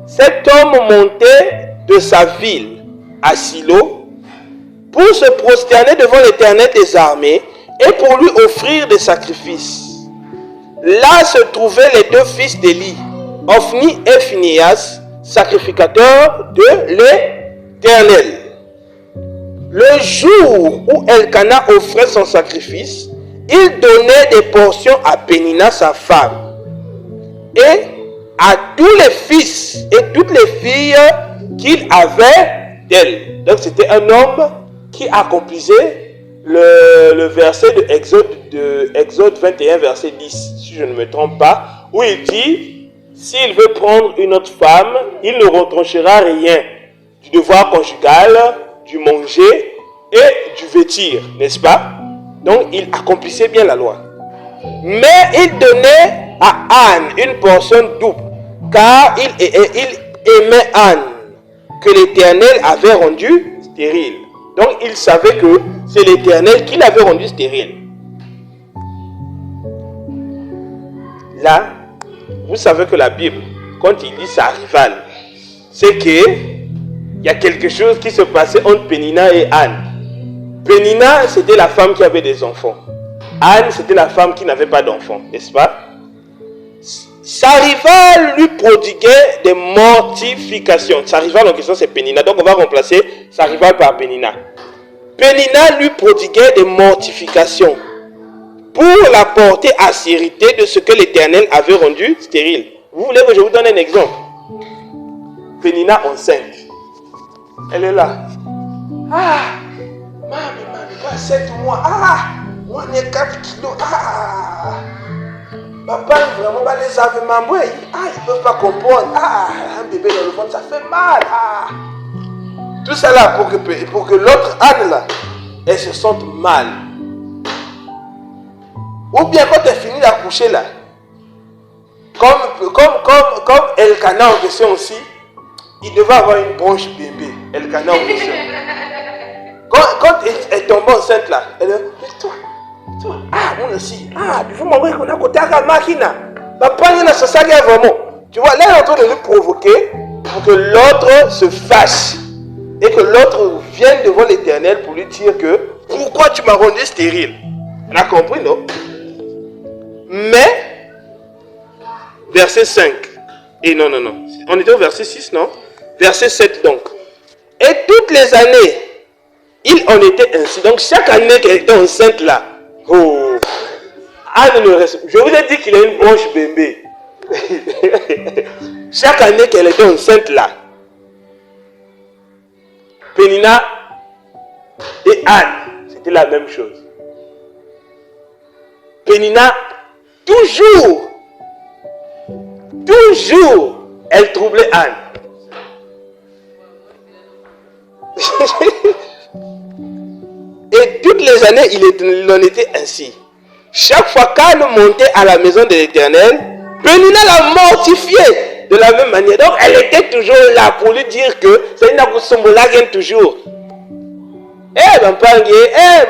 cet homme montait de sa ville à Silo pour se prosterner devant l'Éternel des armées et pour lui offrir des sacrifices. Là se trouvaient les 2 fils d'Élie, Ophni et Phinehas, sacrificateurs de l'Éternel. Le jour où Elkana offrait son sacrifice, il donnait des portions à Pénina, sa femme, et à tous les fils et toutes les filles qu'il avait d'elle. Donc c'était un homme qui accomplissait le verset de Exode 21, verset 10, si je ne me trompe pas, où il dit, s'il veut prendre une autre femme, il ne retranchera rien du devoir conjugal, du manger et du vêtir, n'est-ce pas? Donc il accomplissait bien la loi. Mais il donnait à Anne une portion double, car il aimait Anne, que l'Éternel avait rendue stérile. Donc il savait que c'est l'Éternel qui l'avait rendue stérile. Là, vous savez que la Bible, quand il dit sa rivale, c'est qu'il y a quelque chose qui se passait entre Pénina et Anne. Pénina, c'était la femme qui avait des enfants. Anne, c'était la femme qui n'avait pas d'enfants, n'est-ce pas? Sa rivale lui prodiguait des mortifications. Sa rivale en question, c'est Pénina. Donc on va remplacer sa rivale par Pénina. Pénina lui prodiguait des mortifications pour la porter à sérité de ce que l'Éternel avait rendu stérile. Vous voulez que je vous donne un exemple? Pénina enceinte. Elle est là. Ah, Mami, pas 7 mois. Ah, moi, on est 4 kilos. Ah, papa, vraiment, les avait mamoué. Ah, ils ne peuvent pas comprendre. Ah, un bébé dans le ventre, ça fait mal. Ah. Tout ça là pour que l'autre Anne là, elle se sente mal. Ou bien quand elle finit d'accoucher là, comme Elkana en question aussi, il devait avoir une bronche bébé. Elkana en question. Quand elle tombe enceinte là, elle dit, mais toi, ah, mon aussi, ah, il faut m'envoyer qu'on a côté à la machine. Papa, il y a ça vraiment. Tu vois, là, elle est en train de lui provoquer pour que l'autre se fâche. Et que l'autre vienne devant l'Éternel pour lui dire que pourquoi tu m'as rendu stérile? On a compris, non? Mais, verset 5. Et non. On était au verset 6, non? Verset 7 donc. Et toutes les années, il en était ainsi. Donc chaque année qu'elle était enceinte là, oh, Anne ne reste. Je vous ai dit qu'il a une bronche bébé. Chaque année qu'elle était enceinte là, Pénina et Anne, c'était la même chose. Pénina, toujours, elle troublait Anne. Et Et toutes les années, il en était ainsi. Chaque fois qu'Anne montait à la maison de l'Éternel, Pénina la mortifiait de la même manière. Donc, elle était toujours là pour lui dire que c'est une akousombolagen toujours.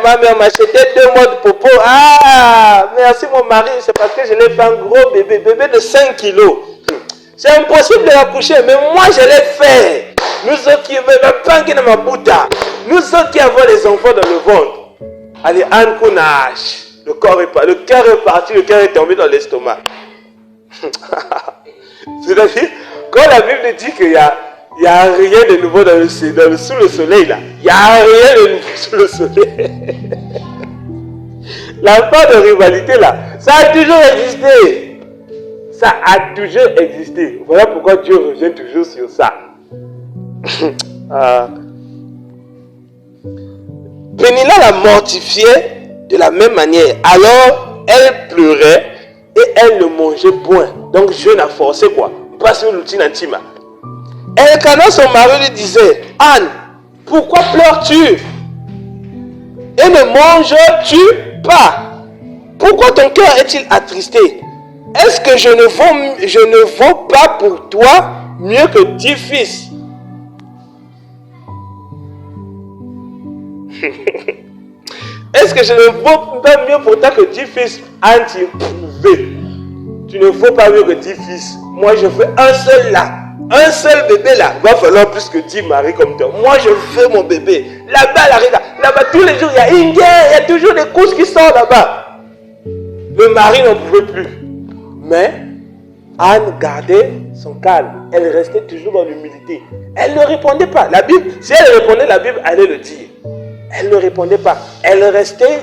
Ma mère m'a acheté 2 mois de popo. Ah, merci mon mari, c'est parce que je l'ai fait un gros bébé de 5 kilos. C'est impossible de l'accoucher, mais moi je l'ai fait. Nous autres qui avons les enfants dans le ventre. Allez, Anne Kounache. Le cœur est parti, le cœur est tombé dans l'estomac. C'est-à-dire, quand la Bible dit qu'il n'y a rien de nouveau sous le soleil, là, il n'y a rien de nouveau sous le soleil. La part de rivalité, là, ça a toujours existé. Ça a toujours existé. Voilà pourquoi Dieu revient toujours sur ça. Pénina la mortifiait de la même manière. Alors, elle pleurait et elle ne mangeait point. Donc, je n'ai forcé quoi. Pas sur l'outil intime. Elkana, son mari, lui disait, Anne, pourquoi pleures-tu? Et ne manges-tu pas? Pourquoi ton cœur est-il attristé? Est-ce que je ne vaux pas pour toi mieux que 10 fils? Est-ce que je ne vaux pas mieux pour toi que 10 fils? Anne, tu ne vaux pas mieux que 10 fils. Moi, je veux un seul là. Un seul bébé là. Va falloir plus que 10 maris comme toi. Moi, je veux mon bébé. Là-bas, là-bas, tous les jours, il y a une guerre. Il y a toujours des courses qui sortent là-bas. Le mari n'en pouvait plus. Mais Anne gardait son calme. Elle restait toujours dans l'humilité. Elle ne répondait pas. La Bible, si elle répondait, la Bible allait le dire. Elle ne répondait pas. Elle restait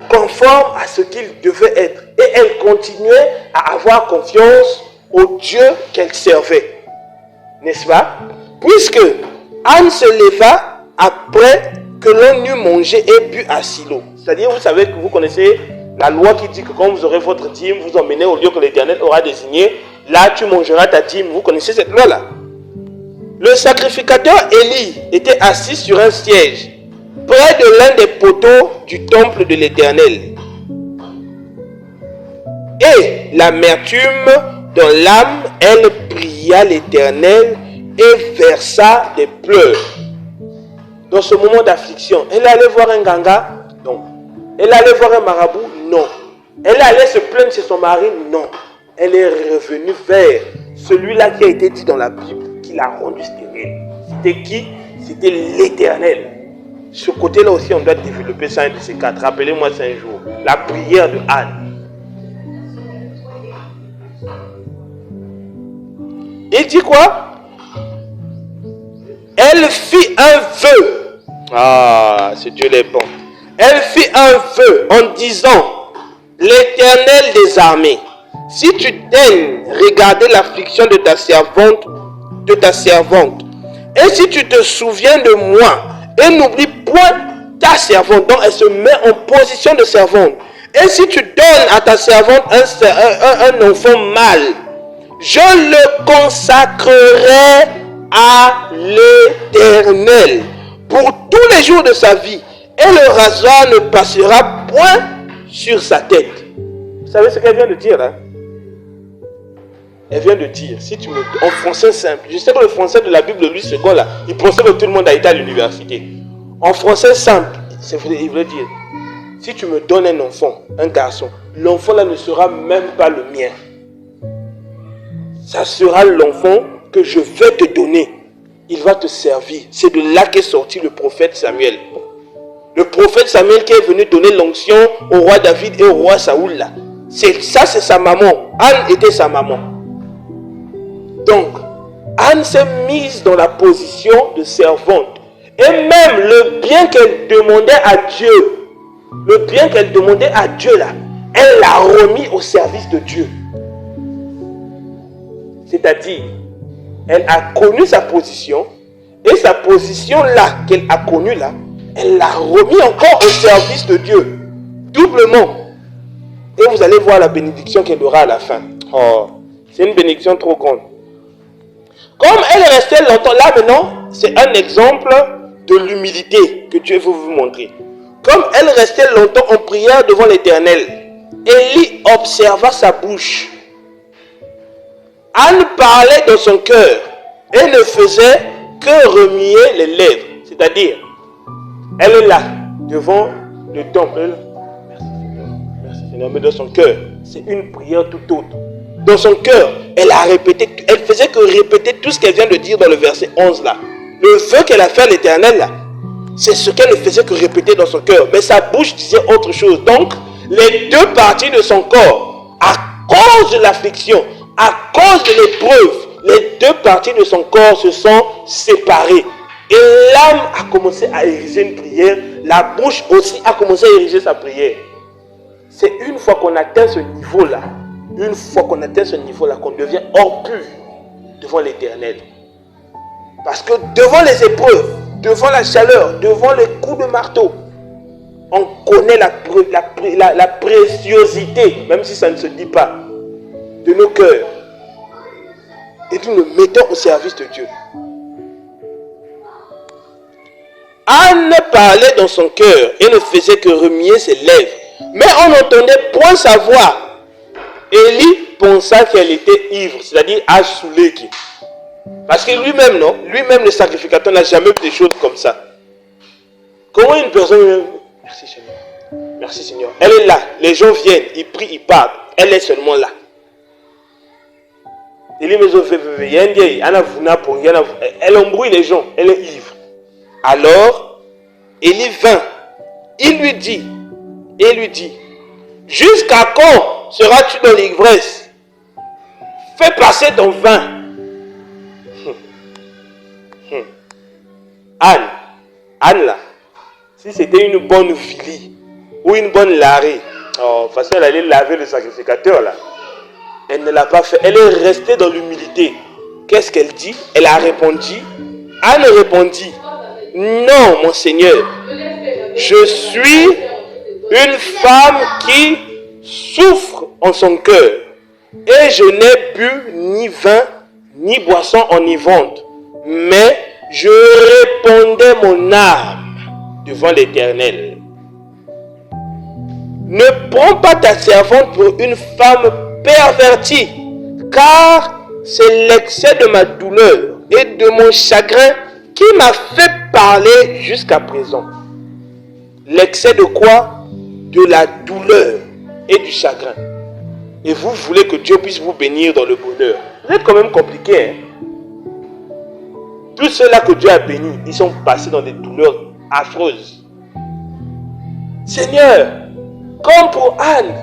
conforme à ce qu'il devait être. Et elle continuait à avoir confiance au Dieu qu'elle servait. N'est-ce pas? Puisque Anne se leva après que l'on eut mangé et bu à Silo. C'est-à-dire, vous savez que vous connaissez la loi qui dit que quand vous aurez votre dîme, vous emmenez au lieu que l'Éternel aura désigné. Là, tu mangeras ta dîme. Vous connaissez cette loi-là? Le sacrificateur Élie était assis sur un siège près de l'un des poteaux du temple de l'Éternel. Et l'amertume dans l'âme, elle pria l'Éternel et versa des pleurs. Dans ce moment d'affliction, elle allait voir un ganga? Non. Elle allait voir un marabout? Non. Elle allait se plaindre chez son mari? Non. Elle est revenue vers celui-là qui a été dit dans la Bible, qui l'a rendu stérile. C'était qui? C'était l'Éternel. Ce côté-là aussi, on doit développer ça un de ces 4. Rappelez-moi ça un jour. La prière de Anne. Il dit quoi? Elle fit un vœu. Ah, ce Dieu est bon. Elle fit un vœu en disant, l'Éternel des armées, si tu daignes regarder l'affliction de ta servante, et si tu te souviens de moi, et n'oublie point ta servante, donc elle se met en position de servante, et si tu donnes à ta servante un enfant mâle, je le consacrerai à l'Éternel pour tous les jours de sa vie, et le rasoir ne passera point sur sa tête. Vous savez ce qu'elle vient de dire là? Elle vient de dire, si tu me... en français simple, je sais que le français de la Bible de Louis II là, il pensait que tout le monde a été à l'université. En français simple, il veut dire, si tu me donnes un enfant, un garçon, l'enfant là ne sera même pas le mien. Ça sera l'enfant que je vais te donner. Il va te servir. C'est de là qu'est sorti le prophète Samuel. Le prophète Samuel qui est venu donner l'onction au roi David et au roi Saoul là. C'est sa maman. Anne était sa maman. Donc, Anne s'est mise dans la position de servante. Et même le bien qu'elle demandait à Dieu, là, elle l'a remis au service de Dieu. C'est-à-dire, elle a connu sa position, et sa position là, qu'elle a connue là, elle l'a remis encore au service de Dieu. Doublement. Et vous allez voir la bénédiction qu'elle aura à la fin. Oh, c'est une bénédiction trop grande. Comme elle est restée longtemps là maintenant, c'est un exemple de l'humilité que Dieu veut vous montrer. Comme elle restait longtemps en prière devant l'Éternel, Élie observa sa bouche. Anne parlait dans son cœur et ne faisait que remuer les lèvres. C'est-à-dire, elle est là, devant le temple. Merci Seigneur, mais dans son cœur, c'est une prière tout autre. Dans son cœur, elle faisait que répéter tout ce qu'elle vient de dire dans le verset 11 là. Le vœu qu'elle a fait à l'Éternel là, c'est ce qu'elle ne faisait que répéter dans son cœur. Mais sa bouche disait autre chose. Donc, les deux parties de son corps, à cause de l'affliction, à cause de l'épreuve, les deux parties de son corps se sont séparées. Et l'âme a commencé à ériger une prière. La bouche aussi a commencé à ériger sa prière. C'est une fois qu'on atteint ce niveau-là, qu'on devient hors pur devant l'Éternel. Parce que devant les épreuves, devant la chaleur, devant les coups de marteau, on connaît la préciosité, même si ça ne se dit pas, de nos cœurs. Et nous le mettons au service de Dieu. Anne parlait dans son cœur et ne faisait que remuer ses lèvres. Mais on n'entendait point sa voix. Élie pensa qu'elle était ivre, c'est-à-dire assoulée. Parce que lui-même, non, lui-même le sacrificateur n'a jamais vu des choses comme ça. Comment une personne... Merci Seigneur. Merci Seigneur. Elle est là. Les gens viennent, ils prient, ils parlent. Elle est seulement là. Elle embrouille les gens. Elle est ivre. Alors, Élie vint. Il lui dit, jusqu'à quand seras-tu dans l'ivresse? Fais passer ton vin. Anne là, si c'était une bonne filie ou une bonne larée, de toute façon elle allait laver le sacrificateur là. Elle ne l'a pas fait, elle est restée dans l'humilité. Qu'est-ce qu'elle dit? Elle a répondu. Anne répondit, non mon Seigneur, je suis une femme qui souffre en son cœur et je n'ai bu ni vin ni boisson enivrante, mais je répandais mon âme devant l'Éternel. Ne prends pas ta servante pour une femme pervertie, car c'est l'excès de ma douleur et de mon chagrin qui m'a fait parler jusqu'à présent. L'excès de quoi? De la douleur et du chagrin. Et vous voulez que Dieu puisse vous bénir dans le bonheur. Vous êtes quand même compliqué, hein? Tous ceux-là que Dieu a bénis, ils sont passés dans des douleurs affreuses. Seigneur, comme pour Anne,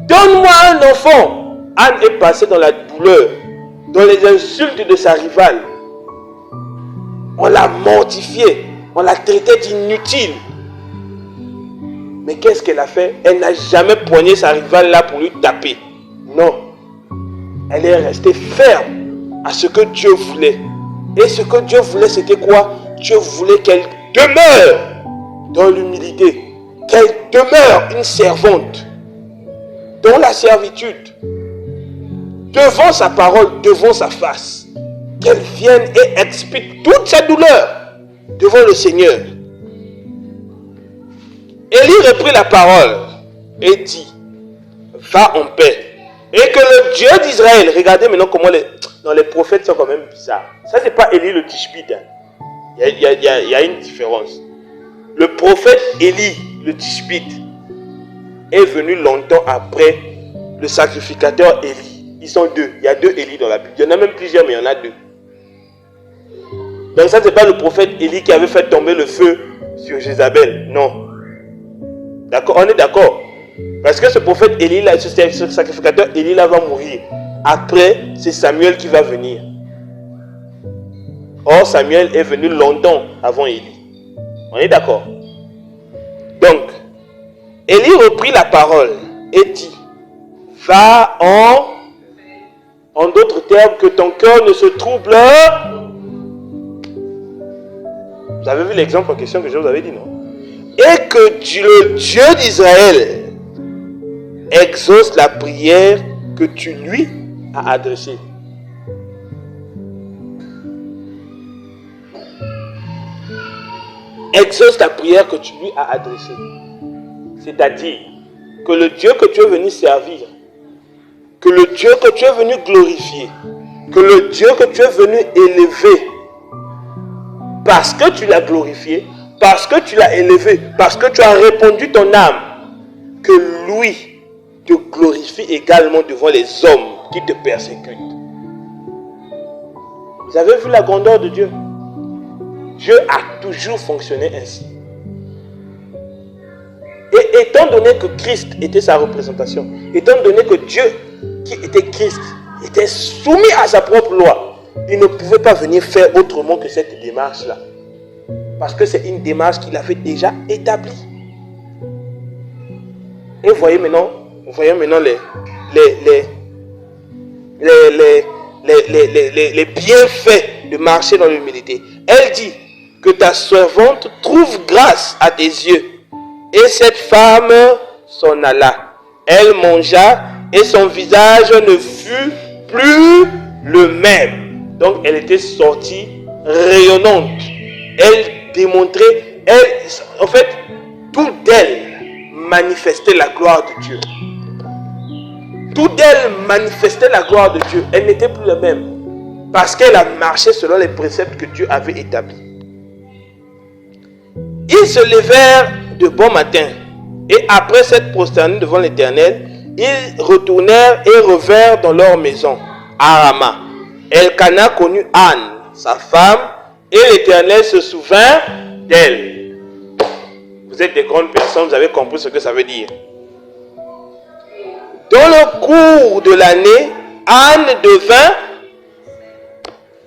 donne-moi un enfant. Anne est passée dans la douleur, dans les insultes de sa rivale. On l'a mortifiée, on l'a traitée d'inutile. Mais qu'est-ce qu'elle a fait? Elle n'a jamais poigné sa rivale là pour lui taper. Non. Elle est restée ferme à ce que Dieu voulait. Et ce que Dieu voulait, c'était quoi? Dieu voulait qu'elle demeure dans l'humilité. Qu'elle demeure une servante dans la servitude. Devant sa parole, devant sa face. Qu'elle vienne et explique toute sa douleur devant le Seigneur. Élie reprit la parole et dit, va en paix. Et que le Dieu d'Israël, regardez maintenant comment les prophètes sont quand même bizarres. Ça, c'est pas Élie le Tishbite. Hein. Il y a une différence. Le prophète Élie le Tishbite est venu longtemps après le sacrificateur Élie. Ils sont deux. Il y a deux Élie dans la Bible. Il y en a même plusieurs, mais il y en a deux. Donc ça, c'est pas le prophète Élie qui avait fait tomber le feu sur Jézabel. Non. D'accord, on est d'accord. Parce que ce prophète Élie, là, ce sacrificateur Élie là va mourir. Après, c'est Samuel qui va venir. Or, Samuel est venu longtemps avant Élie. On est d'accord. Donc, Élie reprit la parole et dit, va en d'autres termes, que ton cœur ne se trouble. Vous avez vu l'exemple en question que je vous avais dit, non? Et que le Dieu d'Israël exauce la prière que tu lui as adressée. Exauce la prière que tu lui as adressée. C'est-à-dire que le Dieu que tu es venu servir, que le Dieu que tu es venu glorifier, que le Dieu que tu es venu élever, parce que tu l'as glorifié, parce que tu l'as élevé, parce que tu as répandu ton âme, que lui te glorifie également devant les hommes qui te persécutent. Vous avez vu la grandeur de Dieu? Dieu a toujours fonctionné ainsi. Et étant donné que Christ était sa représentation, étant donné que Dieu, qui était Christ, était soumis à sa propre loi, il ne pouvait pas venir faire autrement que cette démarche-là. Parce que c'est une démarche qu'il avait déjà établie. Et voyez maintenant les bienfaits de marcher dans l'humilité. Elle dit que ta servante trouve grâce à tes yeux. Et cette femme s'en alla. Elle mangea et son visage ne fut plus le même. Donc elle était sortie rayonnante. Elle démontrait, en fait, tout d'elle manifestait la gloire de Dieu. Tout d'elle manifestait la gloire de Dieu. Elle n'était plus la même. Parce qu'elle a marché selon les préceptes que Dieu avait établis. Ils se levèrent de bon matin. Et après s'être prosternés devant l'Éternel, ils retournèrent et revinrent dans leur maison, à Rama. Elkana connut Anne, sa femme, et l'Éternel se souvint d'elle. Vous êtes des grandes personnes, vous avez compris ce que ça veut dire. Dans le cours de l'année, Anne devint...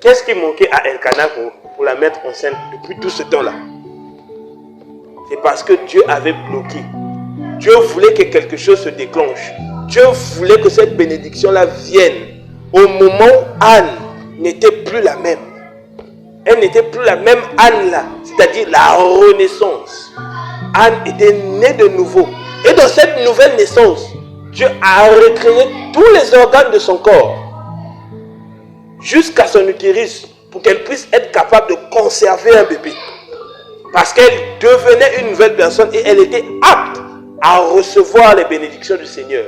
Qu'est-ce qui manquait à Elkana pour la mettre enceinte depuis tout ce temps-là? C'est parce que Dieu avait bloqué. Dieu voulait que quelque chose se déclenche. Dieu voulait que cette bénédiction-là vienne au moment où Anne n'était plus la même. Elle n'était plus la même Anne-là, c'est-à-dire la renaissance. Anne était née de nouveau. Et dans cette nouvelle naissance, Dieu a recréé tous les organes de son corps jusqu'à son utérus pour qu'elle puisse être capable de conserver un bébé. Parce qu'elle devenait une nouvelle personne et elle était apte à recevoir les bénédictions du Seigneur.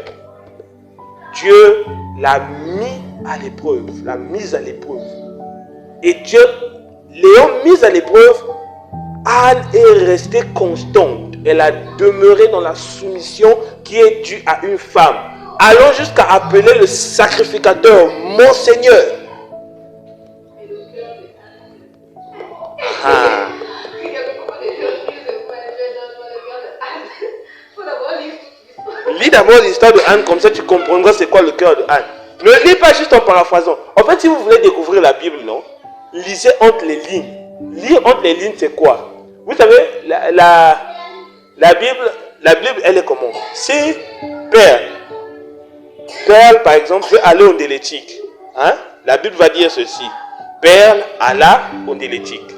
Dieu l'a mis à l'épreuve, l'a mise à l'épreuve. Et Dieu, l'ayant mise à l'épreuve, Anne est restée constante. Elle a demeuré dans la soumission qui est due à une femme. Allons jusqu'à appeler le sacrificateur mon Seigneur. Ah. Lis d'abord l'histoire de Anne, comme ça tu comprendras c'est quoi le cœur de Anne. Ne lis pas juste en paraphrasant. En fait, si vous voulez découvrir la Bible, non, lisez entre les lignes. Lire entre les lignes, c'est quoi? Vous savez, la Bible, elle est comment? Si Perle, par exemple, veut aller au délétique, hein? La Bible va dire ceci. Perle alla au délétique.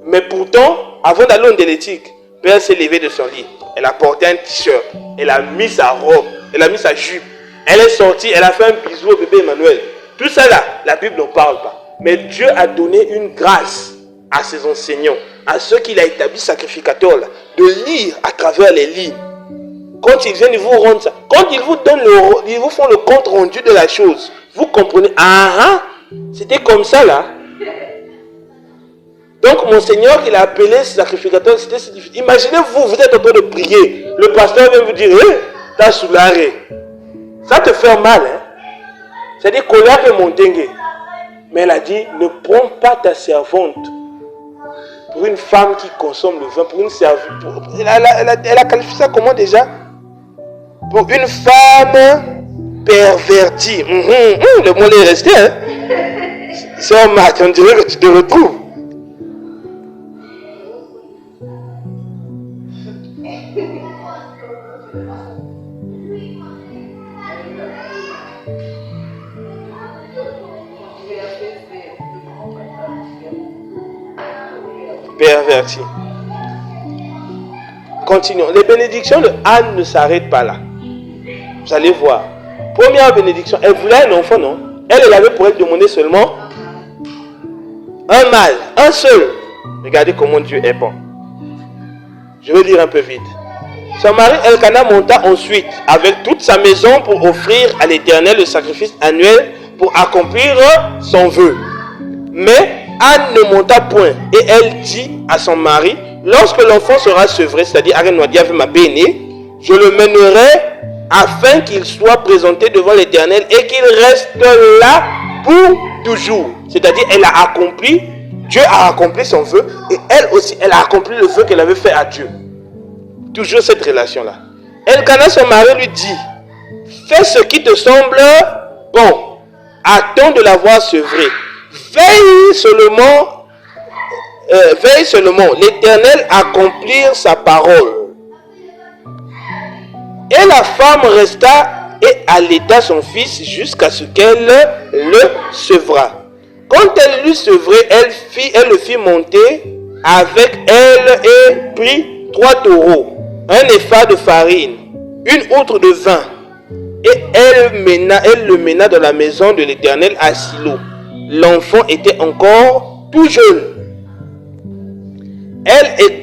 Mais pourtant, avant d'aller au délétique, Perle s'est levée de son lit. Elle a porté un t-shirt. Elle a mis sa robe. Elle a mis sa jupe. Elle est sortie. Elle a fait un bisou au bébé Emmanuel. Tout ça là, la Bible n'en parle pas. Mais Dieu a donné une grâce à ses enseignants, à ceux qu'il a établis sacrificateurs là, de lire à travers les lignes. Quand ils viennent, ils vous rendent ça. Quand ils vous donnent ils vous font le compte rendu de la chose. Vous comprenez, c'était comme ça là. Donc mon Seigneur qu'il a appelé sacrificateur, c'était si difficile. Imaginez-vous, vous êtes en train de prier. Le pasteur vient vous dire, t'as soulagé. Ça te fait mal, hein. C'est-à-dire colère et montengue. Mais elle a dit, ne prends pas ta servante pour une femme qui consomme le vin, pour une servante. Elle a qualifié ça comment déjà? Pour une femme pervertie. Le mot est resté, hein. C'est un match, on dirait que tu te retrouves. Perverti. Continuons. Les bénédictions de Anne ne s'arrêtent pas là. Vous allez voir. Première bénédiction, elle voulait un enfant, non? Elle avait pour elle demander seulement un mâle, un seul. Regardez comment Dieu est bon. Je vais lire un peu vite. Son mari Elkana monta ensuite avec toute sa maison pour offrir à l'Éternel le sacrifice annuel pour accomplir son vœu. Mais Anne ne monta point et elle dit à son mari, lorsque l'enfant sera sevré, c'est-à-dire je le mènerai afin qu'il soit présenté devant l'Éternel et qu'il reste là pour toujours. C'est-à-dire elle a accompli, Dieu a accompli son vœu et elle aussi, elle a accompli le vœu qu'elle avait fait à Dieu. Toujours cette relation-là. Elkana, son mari, lui dit, fais ce qui te semble bon. Attends de l'avoir sevré. Veille seulement, l'Éternel accomplir sa parole. Et la femme resta et allaita son fils jusqu'à ce qu'elle le sevra. Quand elle l'eut sevré, elle le fit monter avec elle et prit 3 taureaux, un épha de farine, une outre de vin, et elle le mena dans la maison de l'Éternel à Silo. L'enfant était encore tout jeune.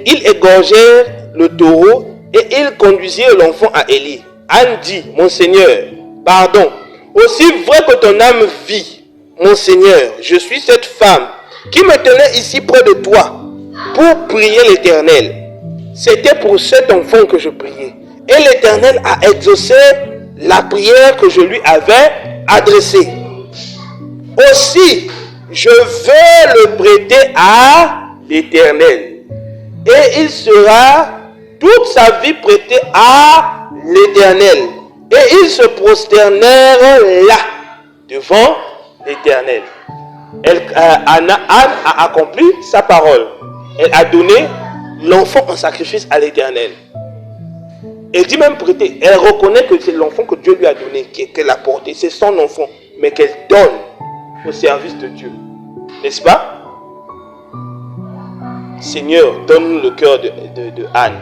Ils égorgèrent le taureau et ils conduisirent l'enfant à Élie. Anne dit, mon Seigneur, pardon, aussi vrai que ton âme vit, mon Seigneur, je suis cette femme qui me tenait ici près de toi pour prier l'Éternel. C'était pour cet enfant que je priais. Et l'Éternel a exaucé la prière que je lui avais adressée. Aussi, je veux le prêter à l'Éternel. Et il sera toute sa vie prêté à l'Éternel. Et ils se prosternèrent là, devant l'Éternel. Anne a accompli sa parole. Elle a donné l'enfant en sacrifice à l'Éternel. Elle dit même prêter. Elle reconnaît que c'est l'enfant que Dieu lui a donné, qu'elle a porté. C'est son enfant, mais qu'elle donne au service de Dieu. N'est-ce pas? Seigneur, donne-nous le cœur de Anne.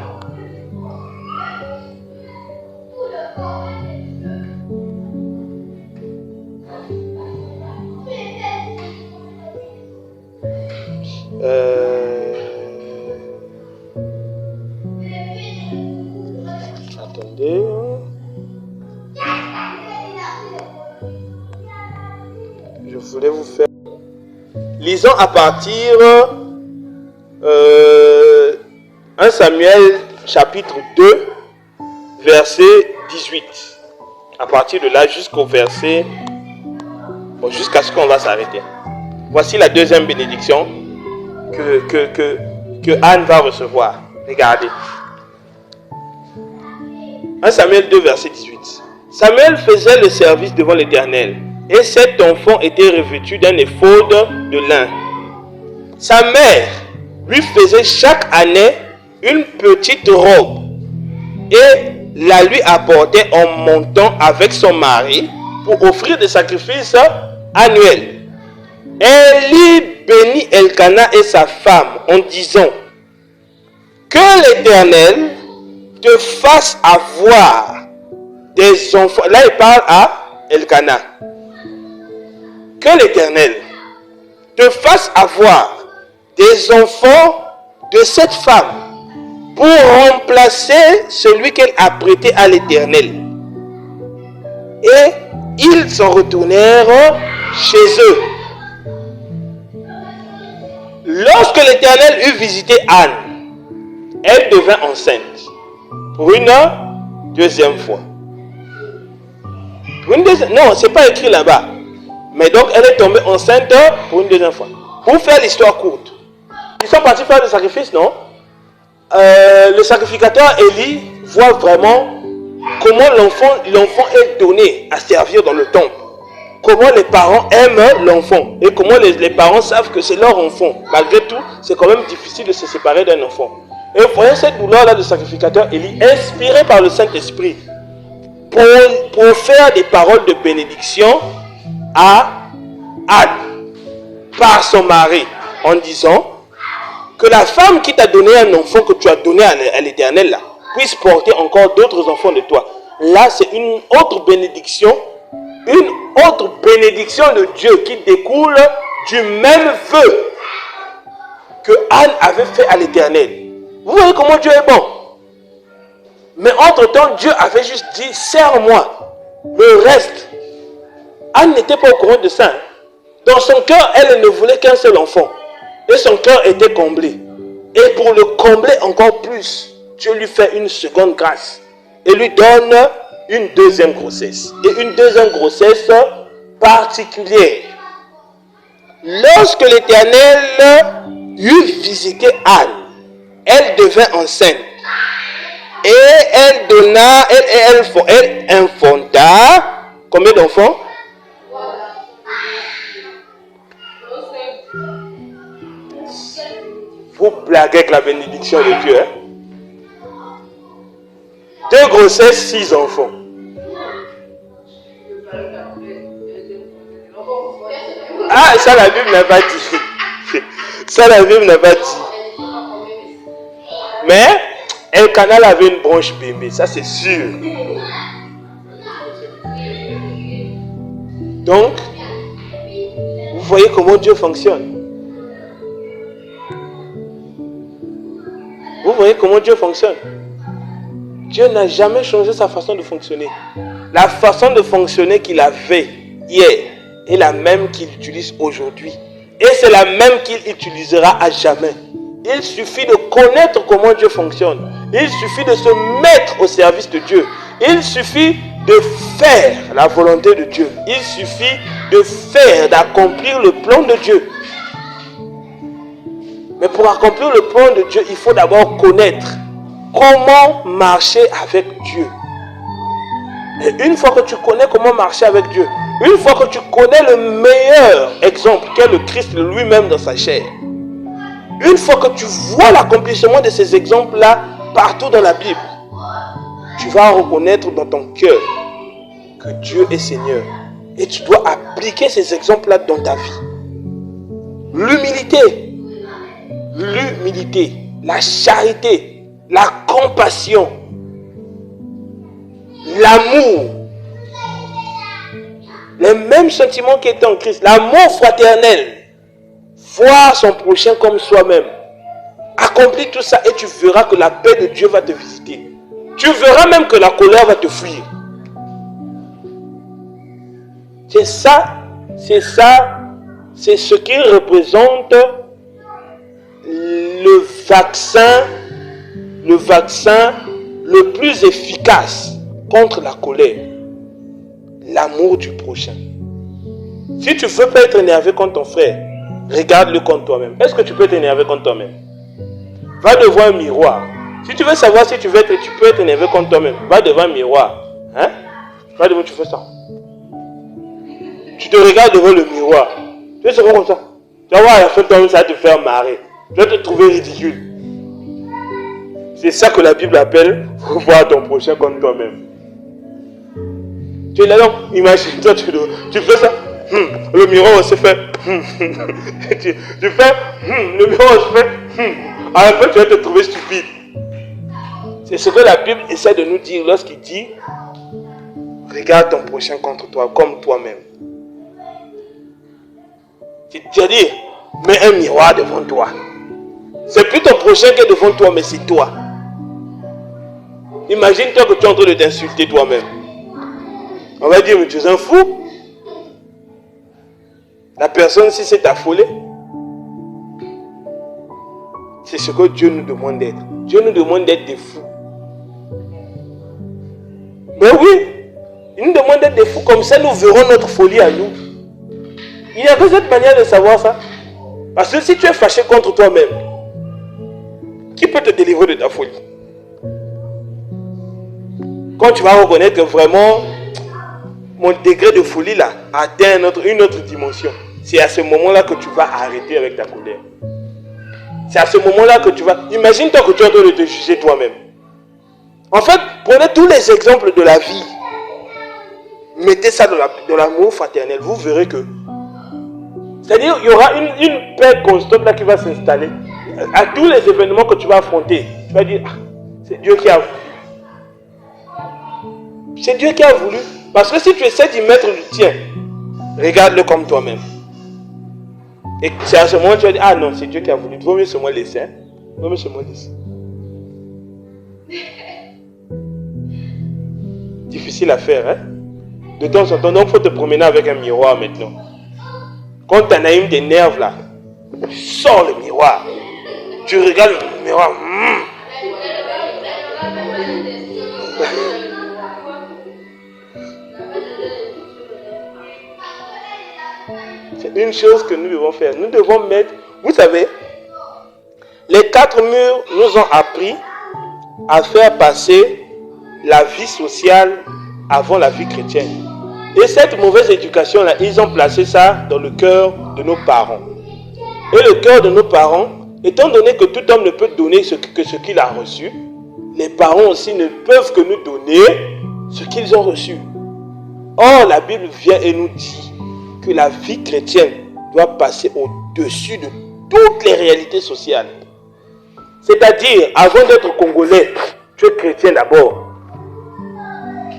Attendez. Je voulais vous faire. Lisons à partir 1 Samuel chapitre 2 verset 18. À partir de là jusqu'au verset, jusqu'à ce qu'on va s'arrêter. Voici la deuxième bénédiction que Anne va recevoir. Regardez. 1 Samuel 2 verset 18. Samuel faisait le service devant l'Éternel et cet enfant était revêtu d'un éphod de lin. Sa mère lui faisait chaque année une petite robe et la lui apportait en montant avec son mari pour offrir des sacrifices annuels. Élie bénit Elkana et sa femme en disant, que l'Éternel te fasse avoir des enfants. Là, il parle à Elkana. Que l'Éternel te fasse avoir des enfants de cette femme pour remplacer celui qu'elle a prêté à l'Éternel. Et ils s'en retournèrent chez eux. Lorsque l'Éternel eut visité Anne, elle devint enceinte pour une deuxième fois. Non, c'est pas écrit là-bas. Mais donc elle est tombée enceinte pour une deuxième fois. Pour faire l'histoire courte, ils sont partis faire des sacrifices, non? Le sacrificateur Élie voit vraiment comment l'enfant est donné à servir dans le temple. Comment les parents aiment l'enfant et comment les parents savent que c'est leur enfant. Malgré tout, c'est quand même difficile de se séparer d'un enfant. Et vous voyez cette douleur-là du sacrificateur Élie, inspiré par le Saint-Esprit, pour faire des paroles de bénédiction à Anne, par son mari, en disant que la femme qui t'a donné un enfant que tu as donné à l'Éternel, là, puisse porter encore d'autres enfants de toi. Là, c'est une autre bénédiction de Dieu qui découle du même vœu que Anne avait fait à l'Éternel. Vous voyez comment Dieu est bon. Mais entre-temps, Dieu avait juste dit, serre-moi. Le reste, Anne n'était pas au courant de ça. Dans son cœur, elle ne voulait qu'un seul enfant. Et son cœur était comblé. Et pour le combler encore plus, Dieu lui fait une seconde grâce. Et lui donne une deuxième grossesse. Et une deuxième grossesse particulière. Lorsque l'Éternel eut visité Anne, elle devint enceinte. Et elle donna, elle enfonta combien d'enfants? Vous blaguez avec la bénédiction de Dieu. Hein? 2 grossesses, 6 enfants. Ah, ça la Bible n'a pas dit. Ça la Bible n'a pas dit. Mais Elkanah avait une branche bébé, ça c'est sûr. Donc, vous voyez comment Dieu fonctionne. Vous voyez comment Dieu fonctionne. Dieu n'a jamais changé sa façon de fonctionner. La façon de fonctionner qu'il avait hier est la même qu'il utilise aujourd'hui. Et c'est la même qu'il utilisera à jamais. Il suffit de connaître comment Dieu fonctionne. Il suffit de se mettre au service de Dieu. Il suffit de faire la volonté de Dieu. Il suffit de faire, d'accomplir le plan de Dieu. Mais pour accomplir le plan de Dieu, il faut d'abord connaître comment marcher avec Dieu. Et une fois que tu connais comment marcher avec Dieu, une fois que tu connais le meilleur exemple qu'est le Christ lui-même dans sa chair, une fois que tu vois l'accomplissement de ces exemples-là partout dans la Bible, tu vas reconnaître dans ton cœur que Dieu est Seigneur. Et tu dois appliquer ces exemples-là dans ta vie. L'humilité, la charité, la compassion, l'amour, les mêmes sentiments qui étaient en Christ, l'amour fraternel, voir son prochain comme soi-même. Accomplis tout ça et tu verras que la paix de Dieu va te visiter. Tu verras même que la colère va te fuir. C'est ce qui représente le vaccin le plus efficace contre la colère. L'amour du prochain. Si tu ne veux pas être énervé contre ton frère, regarde-le contre toi-même. Est-ce que tu peux t'énerver contre toi-même? Va devant un miroir. Si tu veux savoir si tu peux être énervé contre toi-même, va devant un miroir. Hein? Va devant, tu fais ça. Tu te regardes devant le miroir. Tu fais ça comme ça. Tu vas voir à la fin de toi-même, ça va te faire marrer. Tu vas te trouver ridicule. C'est ça que la Bible appelle voir ton prochain comme toi-même. Tu es là, donc, imagine-toi, tu fais ça. Le miroir se fait. tu fais. Le miroir se fait. À la fin, tu vas te trouver stupide. C'est ce que la Bible essaie de nous dire lorsqu'il dit regarde ton prochain contre toi, comme toi-même. C'est-à-dire, mets un miroir devant toi. C'est plus ton prochain qui est devant toi, mais c'est toi. Imagine-toi que tu es en train de t'insulter toi-même. On va dire, mais tu es un fou. La personne, si c'est affolée, c'est ce que Dieu nous demande d'être. Dieu nous demande d'être des fous. Mais oui, il nous demande d'être des fous, comme ça nous verrons notre folie à nous. Il n'y a que cette manière de savoir ça. Parce que si tu es fâché contre toi-même, qui peut te délivrer de ta folie? Quand tu vas reconnaître que vraiment mon degré de folie là atteint une autre dimension, c'est à ce moment-là que tu vas arrêter avec ta colère. C'est à ce moment-là que tu vas... Imagine-toi que tu es en train de te juger toi-même. En fait, prenez tous les exemples de la vie. Mettez ça dans l'amour fraternel. Vous verrez que... C'est-à-dire, il y aura une paix constante là qui va s'installer. À tous les événements que tu vas affronter, tu vas dire, ah, c'est Dieu qui a voulu. C'est Dieu qui a voulu. Parce que si tu essaies d'y mettre du tien, regarde-le comme toi-même. Et c'est à ce moment que tu vas dire, ah non, c'est Dieu qui a voulu. Il vaut mieux se moi laisser. Vaut mieux se moi laisser. difficile à faire. Hein? De temps en temps, donc il faut te promener avec un miroir maintenant. Quand ta naïm t'énerve là, sors le miroir. Tu regardes le miroir. C'est une chose que nous devons faire. Nous devons mettre, vous savez, les 4 murs nous ont appris à faire passer la vie sociale avant la vie chrétienne. Et cette mauvaise éducation-là, ils ont placé ça dans le cœur de nos parents. Et le cœur de nos parents, étant donné que tout homme ne peut donner que ce qu'il a reçu, les parents aussi ne peuvent que nous donner ce qu'ils ont reçu. Or, la Bible vient et nous dit que la vie chrétienne doit passer au-dessus de toutes les réalités sociales. C'est-à-dire, avant d'être congolais, tu es chrétien d'abord.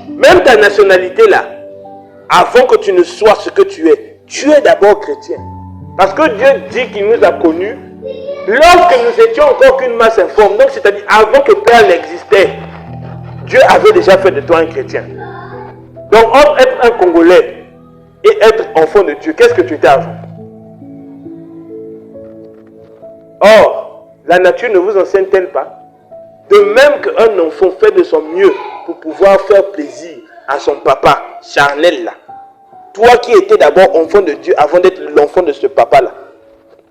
Même ta nationalité là, avant que tu ne sois ce que tu es d'abord chrétien. Parce que Dieu dit qu'il nous a connus lorsque nous étions encore qu'une masse informe. Donc, c'est-à-dire, avant que Père n'existait, Dieu avait déjà fait de toi un chrétien. Donc, entre être un Congolais et être enfant de Dieu, qu'est-ce que tu étais avant? Or, la nature ne vous enseigne-t-elle pas? De même qu'un enfant fait de son mieux pour pouvoir faire plaisir à son papa charnel là. Toi qui étais d'abord enfant de Dieu avant d'être l'enfant de ce papa là.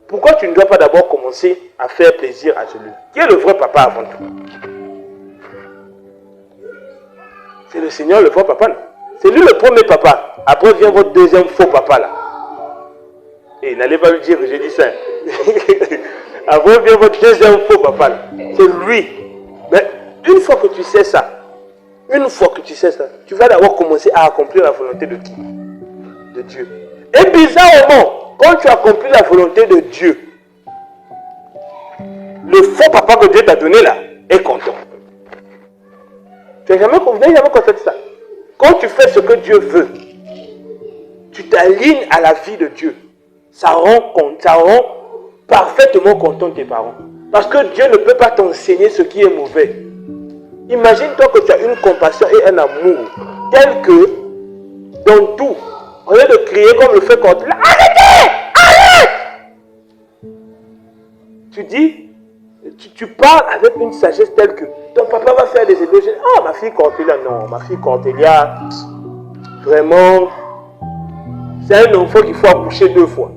Pourquoi tu ne dois pas d'abord commencer à faire plaisir à celui qui est le vrai papa avant tout? C'est le Seigneur le vrai papa là. C'est lui le premier papa. Après vient votre deuxième faux papa là. Et n'allez pas lui dire que j'ai dit ça. Après vient votre deuxième faux papa là. C'est lui. Mais une fois que tu sais ça, tu vas d'abord commencer à accomplir la volonté de qui? De Dieu. Et bizarrement, quand tu accomplis la volonté de Dieu, le faux papa que Dieu t'a donné là est content. Tu n'as jamais constaté ça? Quand tu fais ce que Dieu veut, tu t'alignes à la vie de Dieu. Ça rend parfaitement content tes parents. Parce que Dieu ne peut pas t'enseigner ce qui est mauvais. Imagine-toi que tu as une compassion et un amour tel que dans tout, au lieu de crier comme le fait contre là, arrêtez! Arrête! Tu dis, tu parles avec une sagesse telle que ton papa va faire des éloges. Ah, ma fille Cortélia, non, ma fille Cortélia, vraiment, c'est un enfant qu'il faut accoucher 2 fois.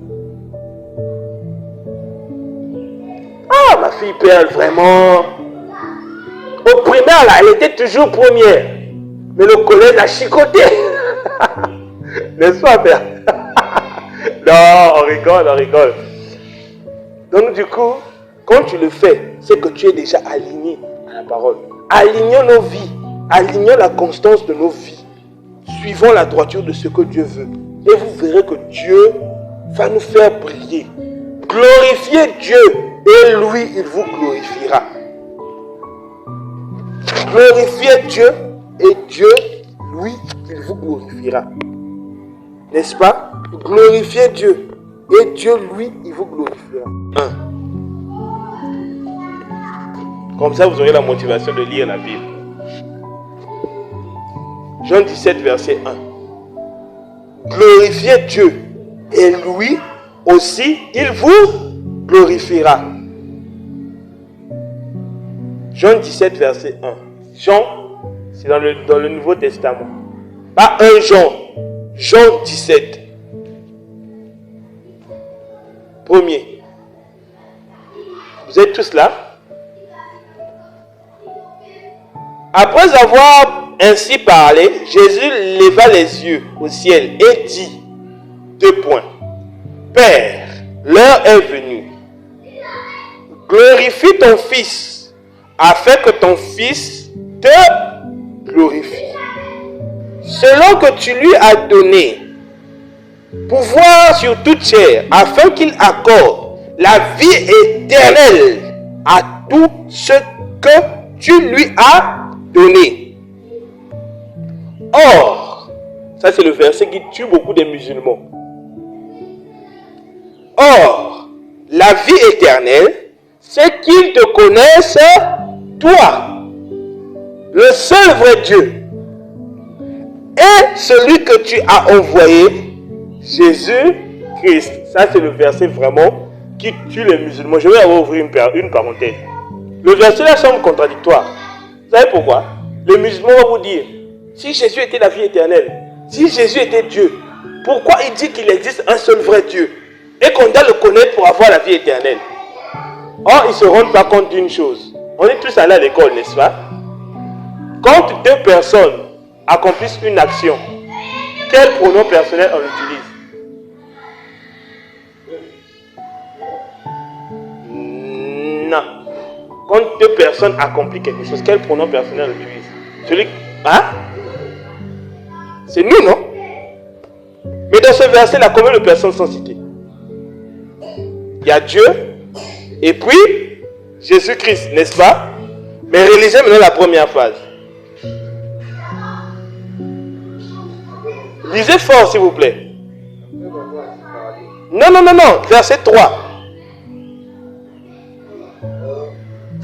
Ah, ma fille Perle, vraiment, au primaire là, elle était toujours première, mais le collège l'a chicoté. N'est-ce pas, Père? Non, on rigole. Donc du coup, quand tu le fais, c'est que tu es déjà aligné à la parole. Alignons nos vies, alignons la constance de nos vies, suivons la droiture de ce que Dieu veut. Et vous verrez que Dieu va nous faire briller. Glorifiez Dieu et lui, il vous glorifiera. Glorifiez Dieu et Dieu, lui, il vous glorifiera. N'est-ce pas? Glorifiez Dieu et Dieu, lui, il vous glorifiera. 1. Comme ça, vous aurez la motivation de lire la Bible. Jean 17, verset 1. Glorifiez Dieu et lui aussi, il vous glorifiera. Jean 17, verset 1. Jean, c'est dans le Nouveau Testament. Pas 1 Jean. Jean 17. Premier. Vous êtes tous là? Après avoir ainsi parlé, Jésus leva les yeux au ciel et dit, 2 points. Père, l'heure est venue. Glorifie ton Fils, afin que ton Fils te glorifie. Selon que tu lui as donné pouvoir sur toute chair, afin qu'il accorde la vie éternelle à tout ce que tu lui as donné. Or, ça c'est le verset qui tue beaucoup des musulmans. Or, la vie éternelle, c'est qu'ils te connaissent, toi, le seul vrai Dieu, et celui que tu as envoyé, Jésus-Christ. Ça, c'est le verset vraiment qui tue les musulmans. Je vais ouvrir une parenthèse. Le verset là semble contradictoire. Vous savez pourquoi? Les musulmans vont vous dire, si Jésus était la vie éternelle, si Jésus était Dieu, pourquoi il dit qu'il existe un seul vrai Dieu et qu'on doit le connaître pour avoir la vie éternelle? Or, ils ne se rendent pas compte d'une chose. On est tous allés à l'école, n'est-ce pas? Quand deux personnes accomplissent une action, quel pronom personnel on utilise? Non. Quand deux personnes accomplissent quelque chose, quel pronom personnel on utilise? Celui... Hein? C'est nous, non? Mais dans ce verset-là, combien de personnes sont citées? Il y a Dieu, et puis Jésus-Christ, n'est-ce pas? Mais réalisez maintenant la première phrase. Lisez fort, s'il vous plaît. Non, verset 3.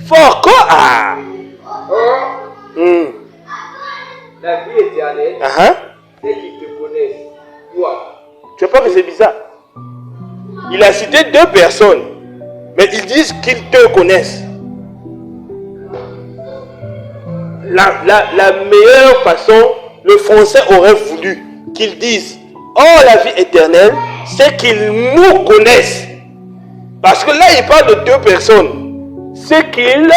Fort, quoi? Ah! La vie éternelle, c'est qu'ils te connaissent, toi. Tu vois pas que c'est bizarre? Il a cité deux personnes, mais ils disent qu'ils te connaissent. La meilleure façon, le français aurait voulu qu'ils disent, oh, la vie éternelle, c'est qu'ils nous connaissent. Parce que là, il parle de deux personnes. C'est qu'ils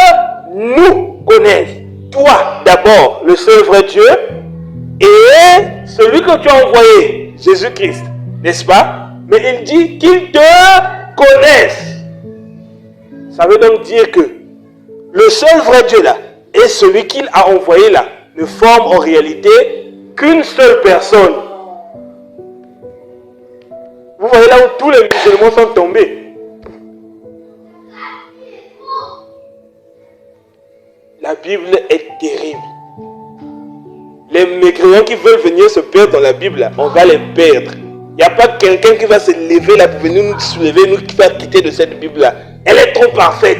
nous connaissent. Toi, d'abord, le seul vrai Dieu, et celui que tu as envoyé, Jésus-Christ, n'est-ce pas? Mais il dit qu'ils te connaissent. Ça veut donc dire que le seul vrai Dieu là, et celui qu'il a envoyé là, ne forment en réalité qu'une seule personne. Vous voyez là où tous les musulmans sont tombés. La Bible est terrible. Les mécréants qui veulent venir se perdre dans la Bible, là, on va les perdre. Il n'y a pas quelqu'un qui va se lever là pour venir nous soulever, nous qui va quitter de cette Bible là. Elle est trop parfaite.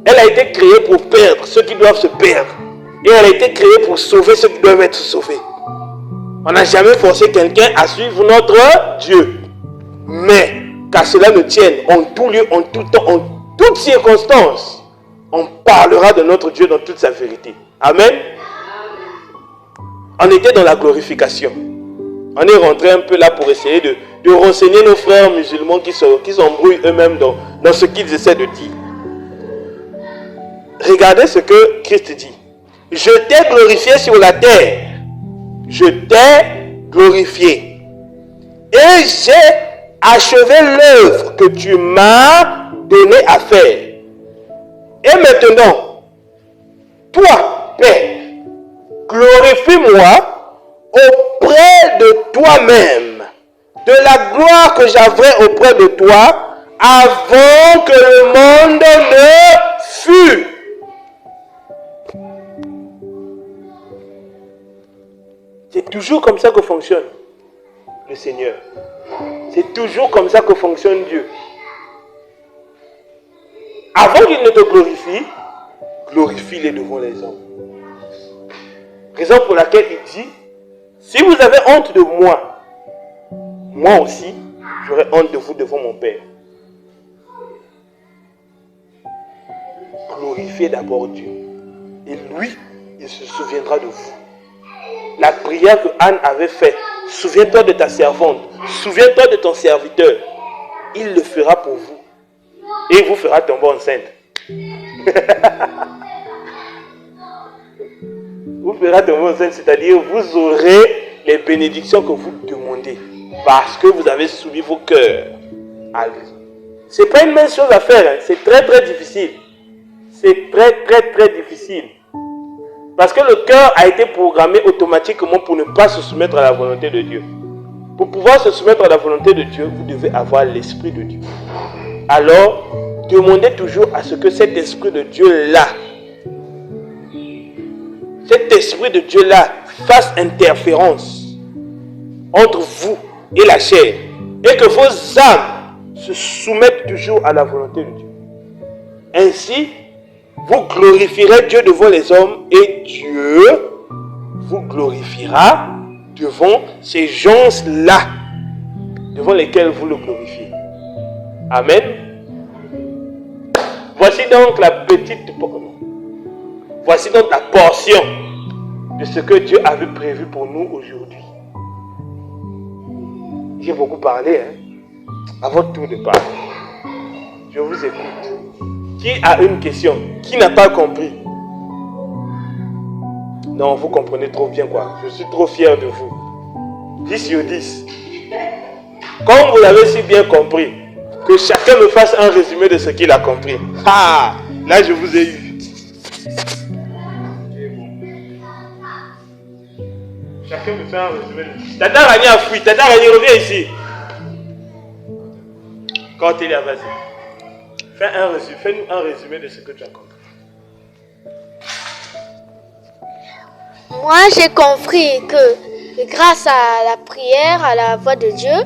Elle a été créée pour perdre ceux qui doivent se perdre. Et elle a été créée pour sauver ceux qui doivent être sauvés. On n'a jamais forcé quelqu'un à suivre notre Dieu. Mais, qu'à cela ne tienne, en tout lieu, en tout temps, en toutes circonstances, on parlera de notre Dieu dans toute sa vérité. Amen. On était dans la glorification. On est rentré un peu là pour essayer de renseigner nos frères musulmans qui s'embrouillent eux-mêmes dans ce qu'ils essaient de dire. Regardez ce que Christ dit. Je t'ai glorifié sur la terre. Je t'ai glorifié. Et j'ai achevé l'œuvre que tu m'as donné à faire. Et maintenant, toi, Père, glorifie-moi auprès de toi-même, de la gloire que j'avais auprès de toi avant que le monde ne fût. C'est toujours comme ça que fonctionne le Seigneur. C'est toujours comme ça que fonctionne Dieu. Avant qu'il ne te glorifie, glorifie-les devant les hommes. Raison pour laquelle il dit, si vous avez honte de moi, moi aussi, j'aurai honte de vous devant mon Père. Glorifiez d'abord Dieu. Et lui, il se souviendra de vous. La prière que Anne avait faite, souviens-toi de ta servante, souviens-toi de ton serviteur. Il le fera pour vous. Et il vous fera tomber enceinte. Vous fera tomber enceinte, c'est-à-dire vous aurez les bénédictions que vous demandez. Parce que vous avez soumis vos cœurs à lui. Ce n'est pas une mince chose à faire, hein. C'est très très difficile. C'est très très très difficile. Parce que le cœur a été programmé automatiquement pour ne pas se soumettre à la volonté de Dieu. Pour pouvoir se soumettre à la volonté de Dieu, vous devez avoir l'Esprit de Dieu. Alors, demandez toujours à ce que cet Esprit de Dieu-là, cet Esprit de Dieu-là fasse interférence entre vous et la chair. Et que vos âmes se soumettent toujours à la volonté de Dieu. Ainsi, vous glorifierez Dieu devant les hommes et Dieu vous glorifiera devant ces gens-là, devant lesquels vous le glorifiez. Amen. Voici donc voici donc la portion de ce que Dieu avait prévu pour nous aujourd'hui. J'ai beaucoup parlé, hein? À votre tour de parler. Je vous écoute. Qui a une question? Qui n'a pas compris? Non, vous comprenez trop bien quoi. Je suis trop fier de vous. 10 sur 10. Comme vous l'avez si bien compris, que chacun me fasse un résumé de ce qu'il a compris. Ah, là je vous ai eu. Chacun me fait un résumé. Tata Rani a fui. Tata Rani, reviens ici. Quand il est à vas-y. Fais-nous un résumé de ce que tu as compris. Moi, j'ai compris que grâce à la prière, à la voix de Dieu,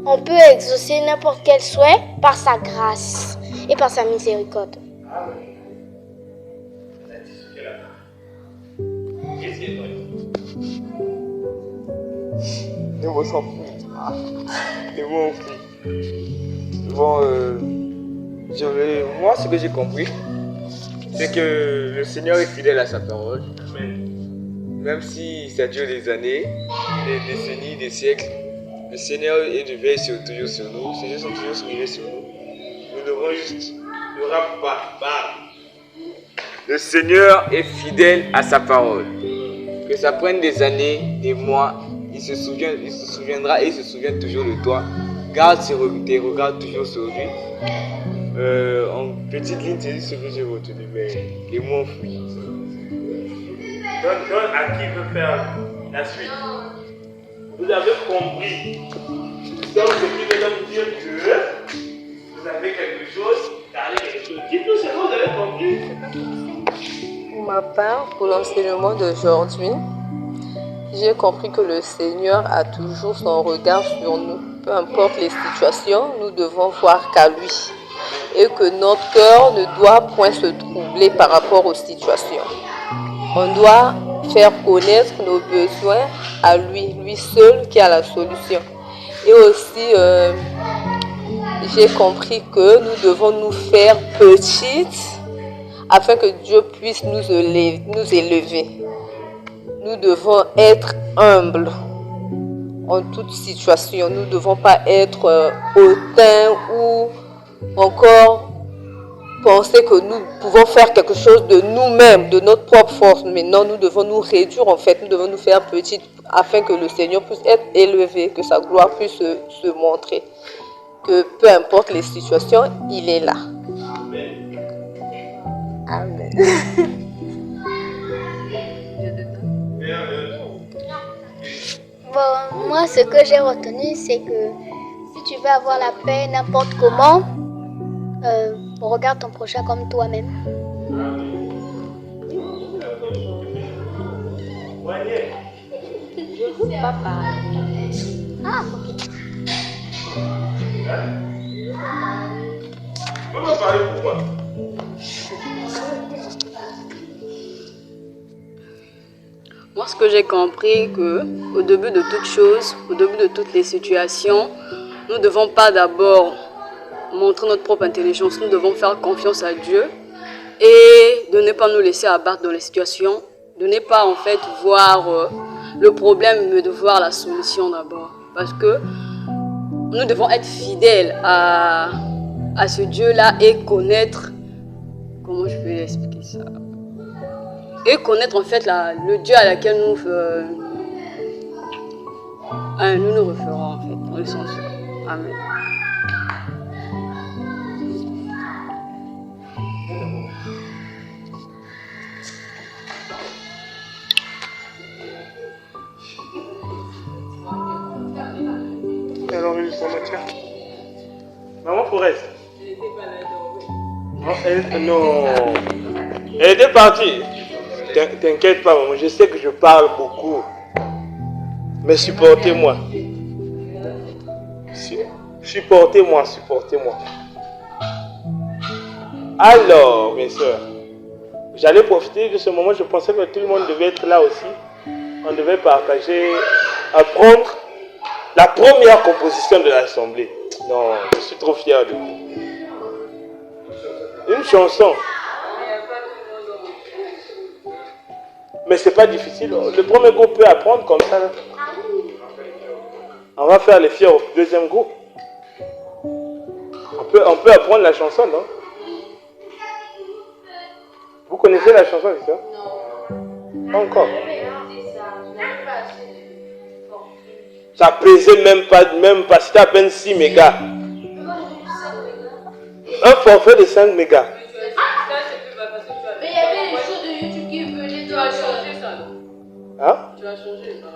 on peut exaucer n'importe quel souhait par sa grâce et par sa miséricorde. Les mots sont fous. Les mots fous. Bon, moi, ce que j'ai compris, c'est que le Seigneur est fidèle à sa parole. Même si ça dure des années, des décennies, des siècles, le Seigneur est de veille toujours sur nous. Le Seigneur sont toujours soumis sur nous. Nous devons juste ne rap pas. Le Seigneur est fidèle à sa parole. Que ça prenne des années, des mois, il se souviendra et il se souvient toujours de toi. Garde tes regards toujours sur lui. En petite ligne, c'est ce que j'ai retenu, mais les mots enfouis. Donne à qui veut faire la suite. Vous avez compris. Donc, ce qui veut donc dire que vous avez quelque chose, gardez quelque chose. Dites-nous ce que vous avez compris. Pour ma part, pour l'enseignement d'aujourd'hui, j'ai compris que le Seigneur a toujours son regard sur nous. Peu importe les situations, nous devons voir qu'à lui. Et que notre cœur ne doit point se troubler par rapport aux situations. On doit faire connaître nos besoins à lui seul qui a la solution. Et aussi, j'ai compris que nous devons nous faire petites afin que Dieu puisse nous élever. Nous devons être humbles en toute situation. Nous ne devons pas être hautains ou encore penser que nous pouvons faire quelque chose de nous-mêmes, de notre propre force. Mais non, nous devons nous réduire en fait. Nous devons nous faire petites afin que le Seigneur puisse être élevé, que sa gloire puisse se montrer. Que peu importe les situations, il est là. Amen. Bon, moi, ce que j'ai retenu, c'est que si tu veux avoir la paix n'importe comment, regarde ton prochain comme toi-même. Papa. Ah, ok. Vous me parlez pourquoi? Moi, ce que j'ai compris, qu'au début de toute chose, au début de toutes les situations, nous ne devons pas d'abord montrer notre propre intelligence, nous devons faire confiance à Dieu et de ne pas nous laisser abattre dans les situations, de ne pas en fait voir le problème, mais de voir la solution d'abord. Parce que nous devons être fidèles à ce Dieu-là et connaître, comment je peux expliquer ça? Et connaître en fait le Dieu à laquelle nous nous référons en fait, dans le sens. Amen. Alors, tiens. Maman Forest. Non. Elle était partie. T'inquiète pas, maman. Je sais que je parle beaucoup. Mais supportez-moi. Supportez-moi. Alors, mes soeurs, j'allais profiter de ce moment. Je pensais que tout le monde devait être là aussi. On devait partager apprendre la première composition de l'Assemblée. Non, je suis trop fier de vous. Une chanson. Mais c'est pas difficile. Le premier groupe peut apprendre comme ça. Là. On va faire les fiers au deuxième groupe. On peut apprendre la chanson, non? Vous connaissez la chanson, c'est ça? Non. Pas encore. Ça pesait même pas, c'était à peine 6 mégas. Un forfait de 5 mégas. Mais il y avait les choses de YouTube qui venaient, tu vas changer ça. Hein? Tu vas changer ça.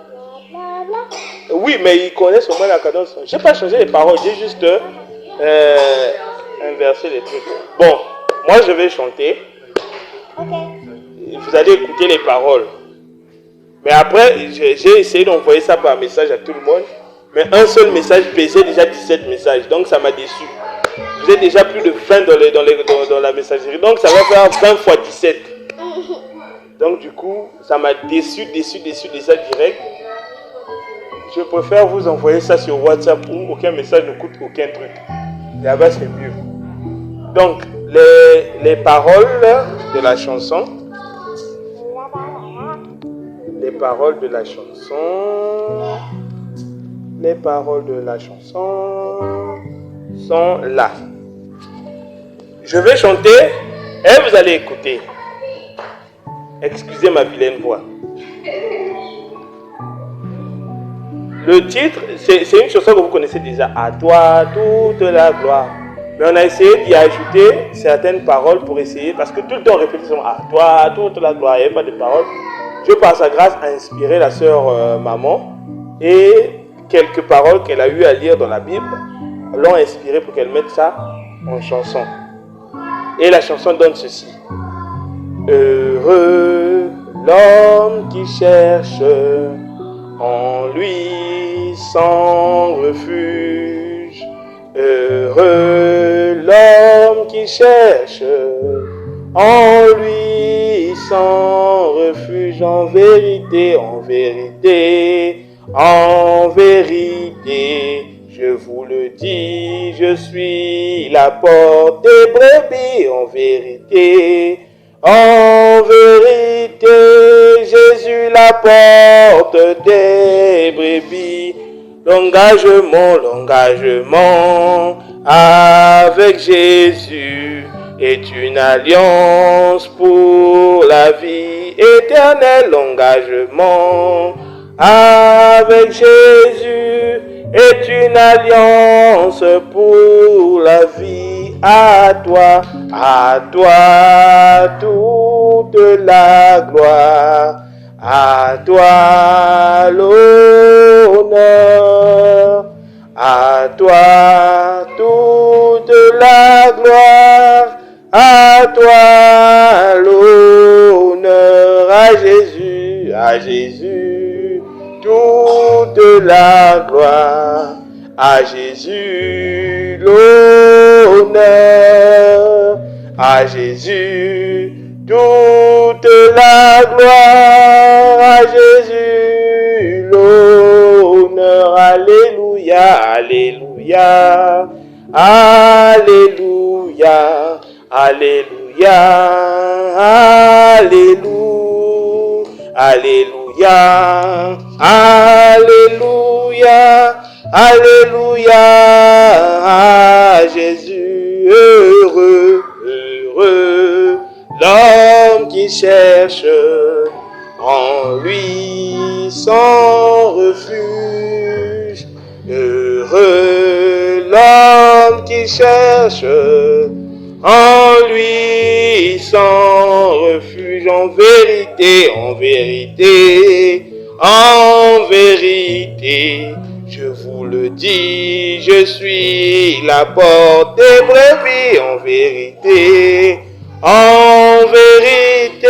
Oui, mais ils connaissent au moins la cadence. Je n'ai pas changé les paroles, j'ai juste inversé les trucs. Bon, moi je vais chanter. Vous allez écouter les paroles. Mais après, j'ai essayé d'envoyer ça par message à tout le monde. Mais un seul message pesait déjà 17 messages. Donc ça m'a déçu. Vous êtes déjà plus de 20 dans la messagerie. Donc ça va faire 20 fois 17. Donc du coup, ça m'a déçu ça direct. Je préfère vous envoyer ça sur WhatsApp où aucun message ne coûte aucun truc. Là-bas, c'est mieux. Donc, les paroles de la chanson. Les paroles de la chanson. Les paroles de la chanson sont là. Je vais chanter et vous allez écouter. Excusez ma vilaine voix. Le titre, c'est une chanson que vous connaissez déjà. À toi toute la gloire. Mais on a essayé d'y ajouter certaines paroles pour essayer, parce que tout le temps on répète souvent à toi toute la gloire. Il n'y avait pas de paroles. Dieu par sa grâce a inspiré la sœur maman et quelques paroles qu'elle a eu à lire dans la Bible l'ont inspiré pour qu'elle mette ça en chanson. Et la chanson donne ceci. Heureux l'homme qui cherche en lui sans refuge. Heureux l'homme qui cherche en lui sans refuge. En vérité, en vérité, en vérité, je vous le dis, je suis la porte des brebis. En vérité, Jésus la porte des brebis. L'engagement avec Jésus est une alliance pour la vie éternelle. L'engagement avec Jésus est une alliance pour la vie. À toi toute la gloire, à toi l'honneur, à toi toute la gloire, à toi l'honneur, à Jésus toute la gloire, à Jésus l'honneur, à Jésus toute la gloire, à Jésus l'honneur. Alléluia, alléluia, alléluia, alléluia, alléluia, alléluia, alléluia, alléluia, à Jésus heureux, heureux l'homme qui cherche en lui sans refuge. Heureux l'homme qui cherche en lui sans refuge. En vérité, en vérité, en vérité, je vous le dis, je suis la porte des brebis. En vérité, en vérité,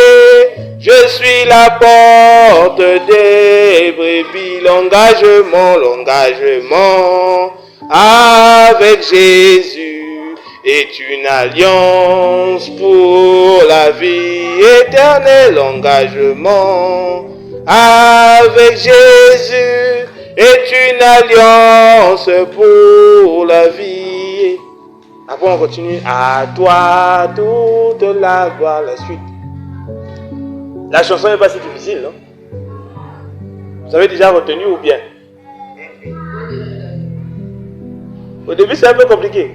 je suis la porte des brebis. L'engagement avec Jésus est une alliance pour la vie éternelle. L'engagement avec Jésus est une alliance pour la vie. Après on continue. À toi toute la gloire. La suite. La chanson n'est pas si difficile, non? Vous avez déjà retenu ou bien? Au début c'est un peu compliqué.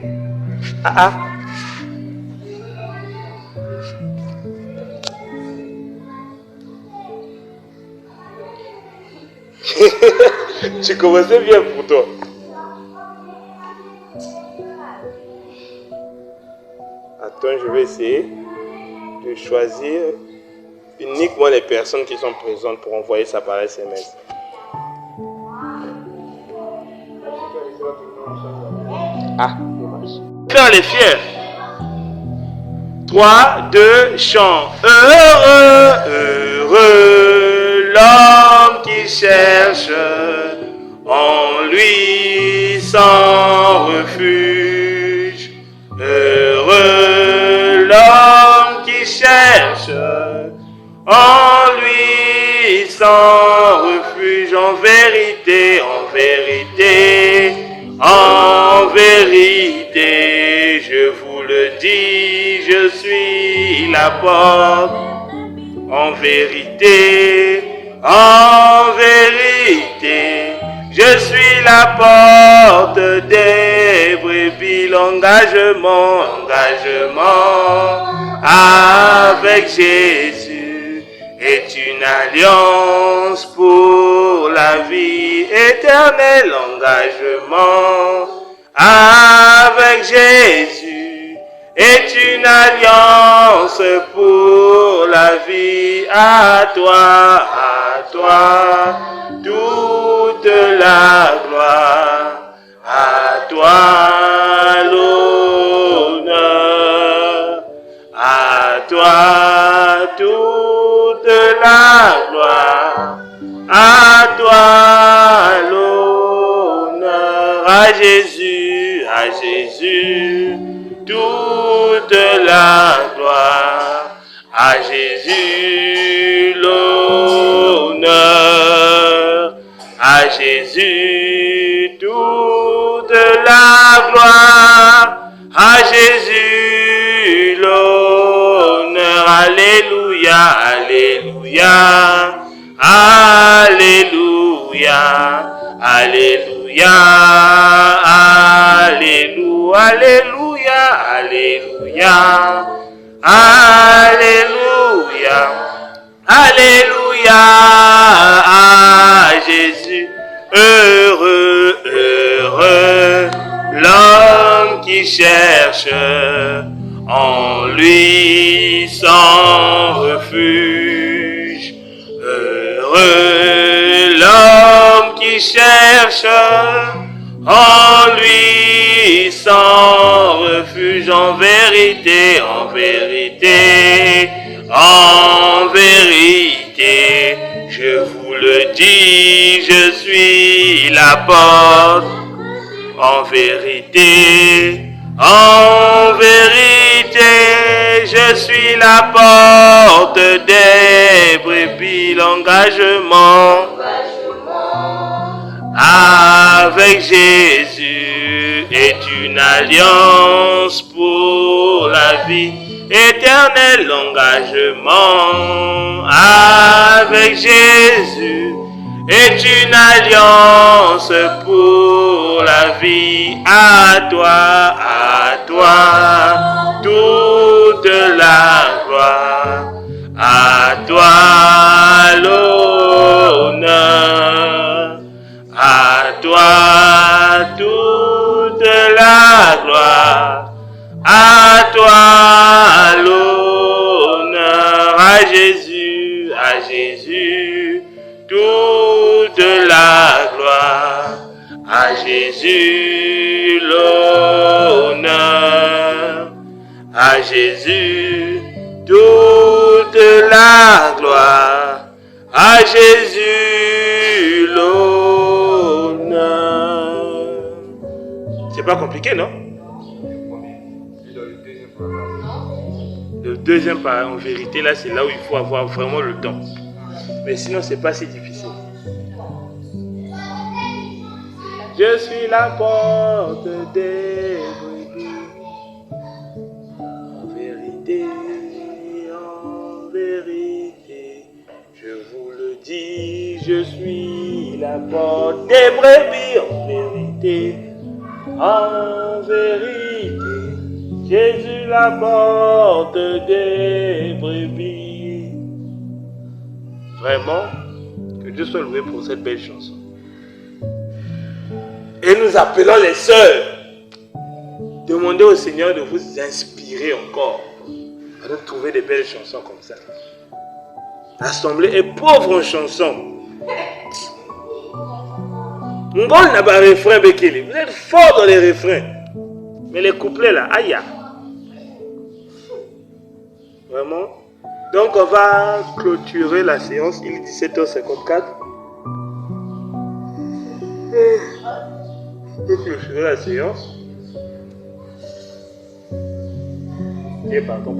Tu commençais bien pour toi. Attends, je vais essayer de choisir uniquement les personnes qui sont présentes pour envoyer ça par SMS. Dommage. Faire les fiers. 3, 2, chant. Heureux, heureux, l'homme qui cherche en lui sans refuge. Heureux, l'homme qui cherche en lui sans refuge. En vérité, en vérité, en vérité, je vous le dis, je suis la porte. En vérité, je suis la porte des brebis. L'engagement, avec Jésus est une alliance pour la vie éternelle. Engagement avec Jésus est une alliance pour la vie. À toi, toute la gloire. À toi l'honneur. À toi toute la gloire. À toi l'honneur. À Jésus, toute la gloire. À Jésus l'honneur. À Jésus toute la gloire. À Jésus l'honneur. Alléluia, alléluia, alléluia, alléluia, alléluia, alléluia, alléluia, alléluia, à Jésus. Heureux, heureux, l'homme qui cherche en lui sans refuge. Heureux l'homme qui cherche en lui sans refuge. En vérité, en vérité, en vérité, je vous le dis, je suis la porte. En vérité, je suis la porte des brebis. L'engagement avec Jésus est une alliance pour la vie éternelle. L'engagement avec Jésus est une alliance pour la vie. À toi toute la gloire. À toi l'honneur. À toi toute la gloire. À toi l'honneur. À Jésus toute la gloire. À Jésus l'honneur. À Jésus toute la gloire. À Jésus l'honneur. C'est pas compliqué, non? Le deuxième pas, en vérité, là, c'est là où il faut avoir vraiment le temps. Mais sinon, c'est pas si difficile. Je suis la porte des brebis. En vérité, je vous le dis, je suis la porte des brebis. En vérité, Jésus la porte des brebis. Vraiment, que Dieu soit loué pour cette belle chanson. Et nous appelons les sœurs. Demandez au Seigneur de vous inspirer encore à nous trouver des belles chansons comme ça. L'assemblée est pauvre en chansons. Mon bon n'a pas de refrain, Bekele. Vous êtes fort dans les refrains. Mais les couplets là, aïe. Vraiment. Donc on va clôturer la séance. Il est 17h54. On va clôturer la séance. Et pardon.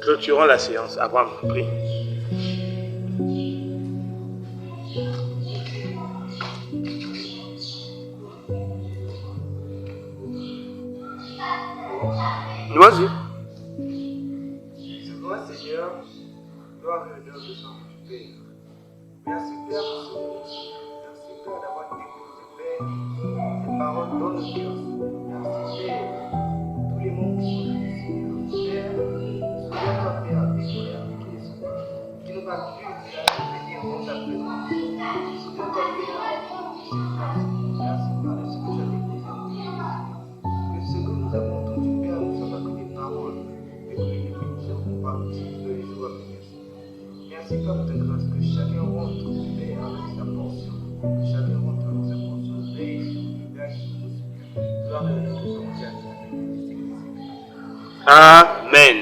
Clôturons la séance. Abraham, prie. Vas-y. C'est toi, Seigneur, gloire et honneur de son Père. Merci, Père, merci, Père, d'avoir déposé, Père, ces paroles dans nos cœurs. Merci, Père, tous les mots qui sont ici, Père, souviens-toi, Père, avec les frères, avec les sœurs, qui n'ont pas pu venir en ta présence. Souviens-toi, Père, merci, Père, de ce que tu as déposé en nous. Que ce que nous avons entendu, Père, ne soit pas que des paroles, mais que les bénédictions qu'on parle de les jours à venir. Merci, Père, de ta grâce, que chacun rentre, Père, avec sa portion, que chacun rentre avec sa portion, Père, Père, qui nous gloire et honneur de son Dieu. Amen.